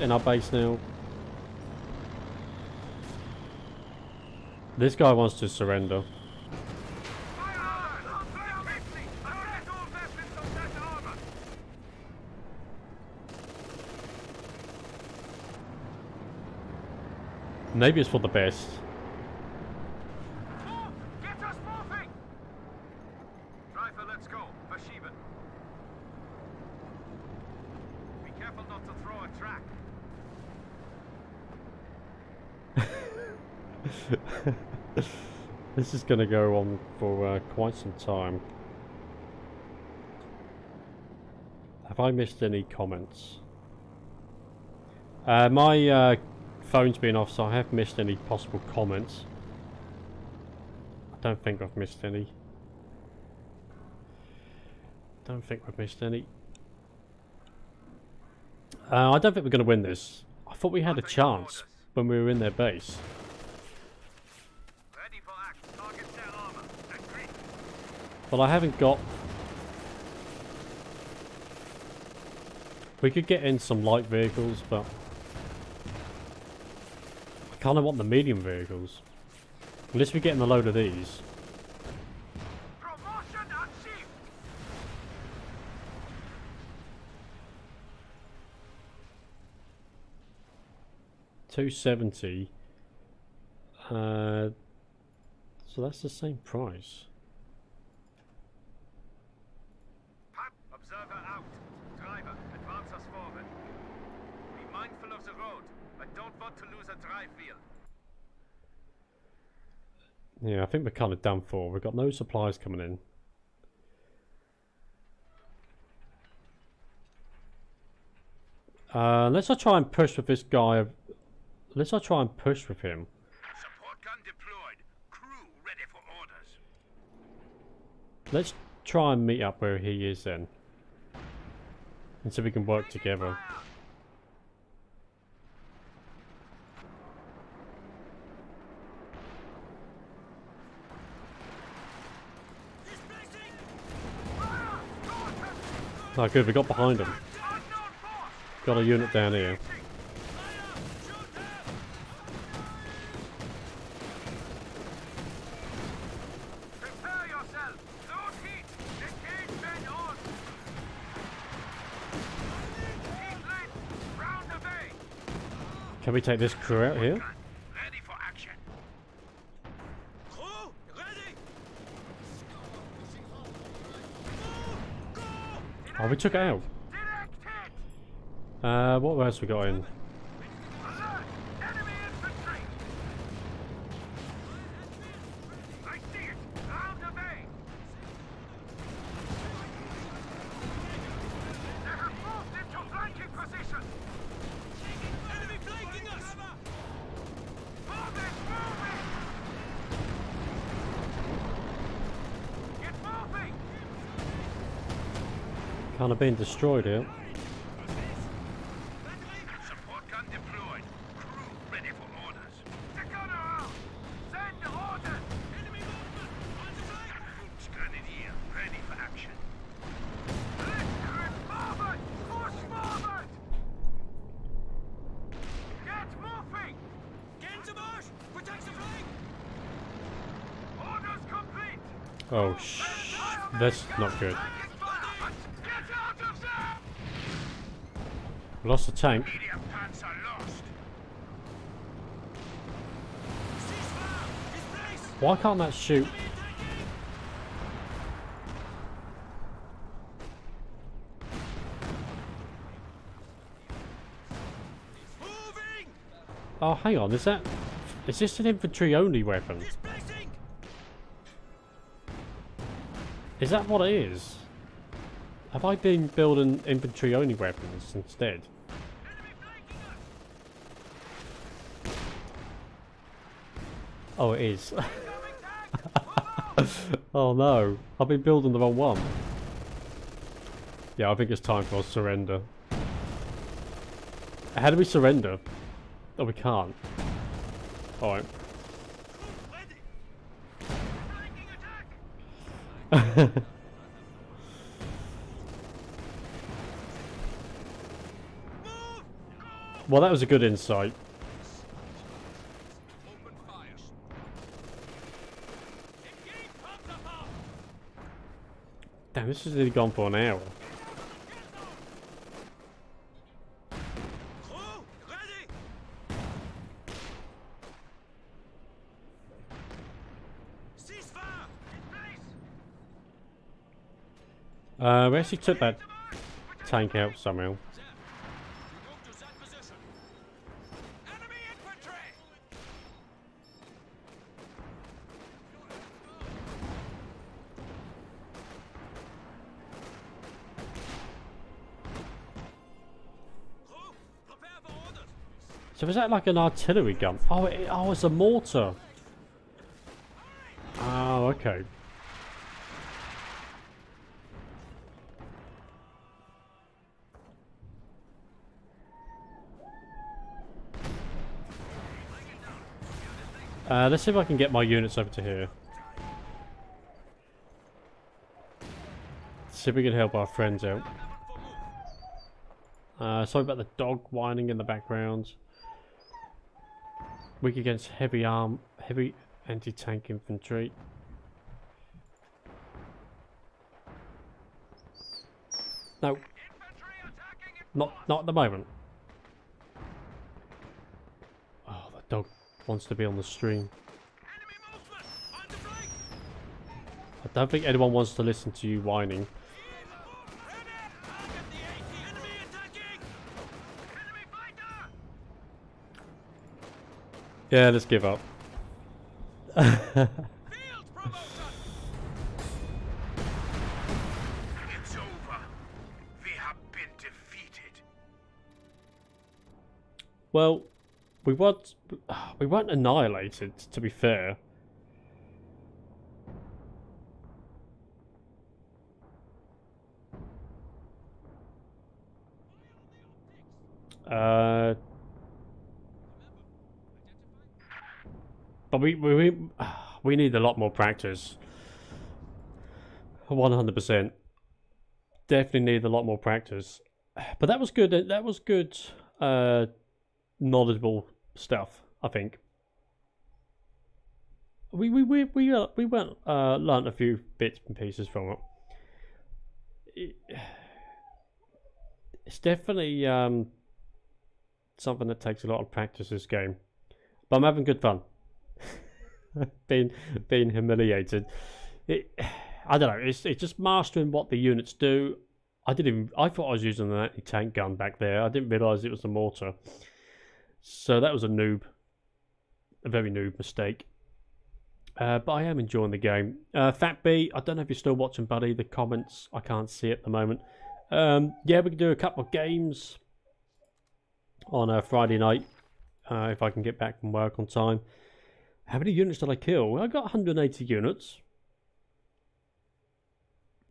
in our base now. This guy wants to surrender. Maybe it's for the best. Get us moving! Driver, let's go. Verschieben. Be careful not to throw a track. This is going to go on for quite some time. Have I missed any comments? My phone's been off, so I have missed any possible comments. I don't think I've missed any. Don't think we've missed any. I don't think we're going to win this. I thought we had a chance when we were in their base. Ready for act. Target set armor. Agree. But I haven't got... We could get in some light vehicles, but... I kind of want the medium vehicles. Unless we get in a load of these. Promotion achieved. 270. So that's the same price. Observer out. Driver, advance us forward. Be mindful of the road. I don't want to lose a drive wheel. Yeah, I think we're kind of done for. We've got no supplies coming in. Let's not try and push with this guy. Let's not try and push with him. Support gun deployed. Crew ready for orders. Let's try and meet up where he is then. And so we can work together. Oh good, we got behind him. Got a unit down here. Prepare yourself. Load heat. Engage men on. Heat lit. Round the bay. Can we take this crew out here? Ready for action. Crew, ready. Oh, we took it out. Direct hit. What else we got in? Alert. Enemy infantry. I see it. Round the bay. They have moved into flanking position. Enemy flanking us. Move it, move it. Get moving. Kind of being destroyed here. Support gun deployed. Crew ready for orders. The gunner out. Send orders. Enemy movement. On the flank. Boots grenadier ready for action. Blitzkrieg forward. Push forward. Get moving. Get to march. Protect the flank. Orders complete. Oh, that's not good. Get out of there. We lost the tank. Medium panzer lost. Why can't that shoot? Oh, hang on. Is this an infantry only weapon? Is that what it is? Have I been building infantry only weapons instead? Oh, it is. Oh no, I've been building the wrong one. Yeah, I think it's time for us to surrender. How do we surrender? Oh, we can't. Alright. Well, that was a good insight. Damn, this has nearly gone for an hour. We actually took that tank out somehow. So is that like an artillery gun? Oh, it's a mortar. Oh, okay. Let's see if I can get my units over to here. See if we can help our friends out. Sorry about the dog whining in the background. Weak against heavy anti-tank infantry. No. Not at the moment. Oh, the dog wants to be on the stream. I don't think anyone wants to listen to you whining. Yeah, let's give up. It's over. We have been defeated. Well, we weren't annihilated, to be fair. But we need a lot more practice. 100%. Definitely need a lot more practice. But that was good. That was good. Knowledgeable stuff, I think. We learned a few bits and pieces from it. It's definitely something that takes a lot of practice, this game. But I'm having good fun. being humiliated. I don't know. It's just mastering what the units do. I thought I was using an anti-tank gun back there. I didn't realise it was a mortar. So that was a very noob mistake. But I am enjoying the game. Fat B, I don't know if you're still watching, buddy. The comments, I can't see at the moment. Yeah, we can do a couple of games on a Friday night if I can get back from work on time. How many units did I kill? I got 180 units.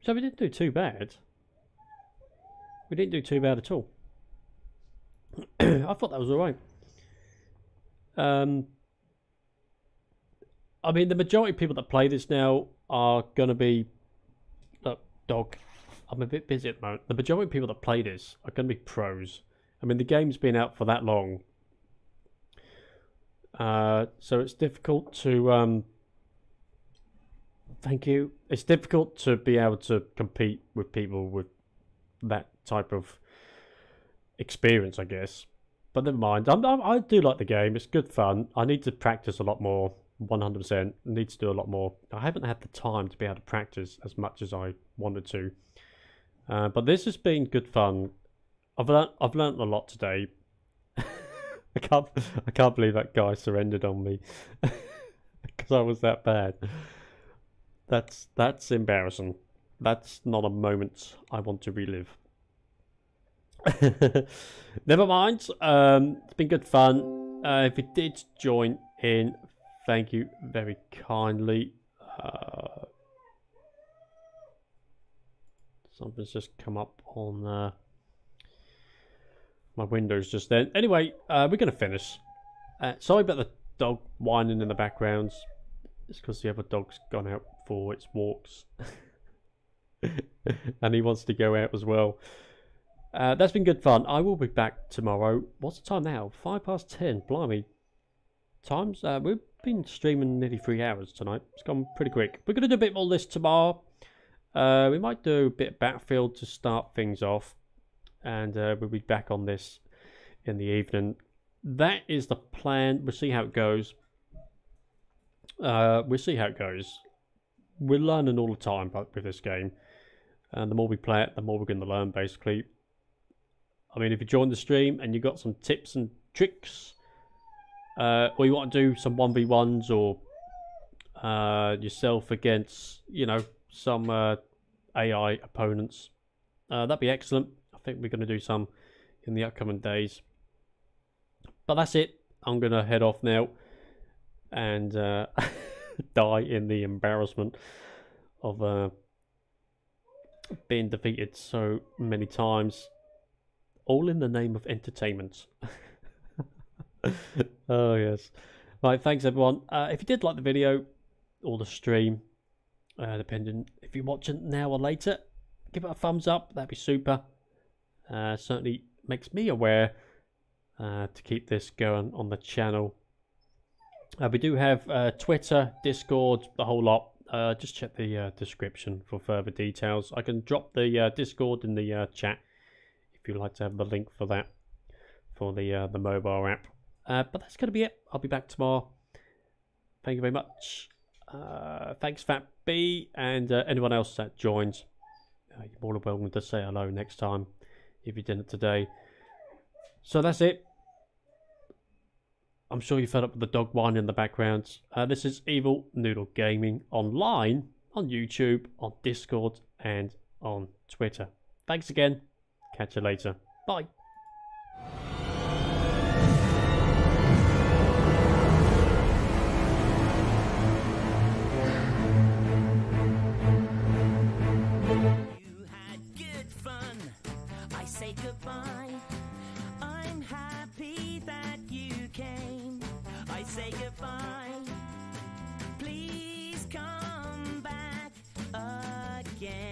So we didn't do too bad. We didn't do too bad at all. I thought that was alright. I mean, the majority of people that play this now are going to be... Look, dog. I'm a bit busy at the moment. The majority of people that play this are going to be pros. I mean, the game's been out for that long. So it's difficult to... Thank you. It's difficult to be able to compete with people with that type of experience, I guess. But never mind. I do like the game. It's good fun. I need to practice a lot more. 100%. Need to do a lot more. I haven't had the time to be able to practice as much as I wanted to. But this has been good fun. I've learned a lot today. I can't believe that guy surrendered on me because I was that bad. That's embarrassing. That's not a moment I want to relive. Never mind. It's been good fun. If you did join in, thank you very kindly. Something's just come up on my windows just then. Anyway, we're going to finish. Sorry about the dog whining in the background. It's because the other dog's gone out for its walks. And he wants to go out as well. That's been good fun. I will be back tomorrow. What's the time now? 10:05. Blimey. Times. We've been streaming nearly 3 hours tonight. It's gone pretty quick. We're going to do a bit more of this tomorrow. We might do a bit of Battlefield to start things off. And we'll be back on this in the evening. That is the plan. We'll see how it goes. We're learning all the time with this game. And the more we play it, the more we're going to learn, basically. I mean, if you join the stream and you got some tips and tricks, or you want to do some 1v1s or yourself against, some AI opponents, that'd be excellent. I think we're going to do some in the upcoming days. But that's it. I'm going to head off now and die in the embarrassment of being defeated so many times. All in the name of entertainment. Oh, yes. Right, thanks everyone. If you did like the video or the stream, depending if you're watching now or later, give it a thumbs up. That'd be super. Certainly makes me aware to keep this going on the channel. We do have Twitter, Discord, the whole lot. Just check the description for further details. I can drop the Discord in the chat if you'd like to have the link for that, for the mobile app. But that's going to be it. I'll be back tomorrow. Thank you very much. Thanks, Fat B, and anyone else that joins. You're more than welcome to say hello next time if you didn't today. So that's it. I'm sure you fed up with the dog whine in the background. This is Evil Noodle Gaming online on YouTube, on Discord, and on Twitter. Thanks again. Catch you later. Bye. You had good fun. I say goodbye. I'm happy that you came. I say goodbye. Please come back again.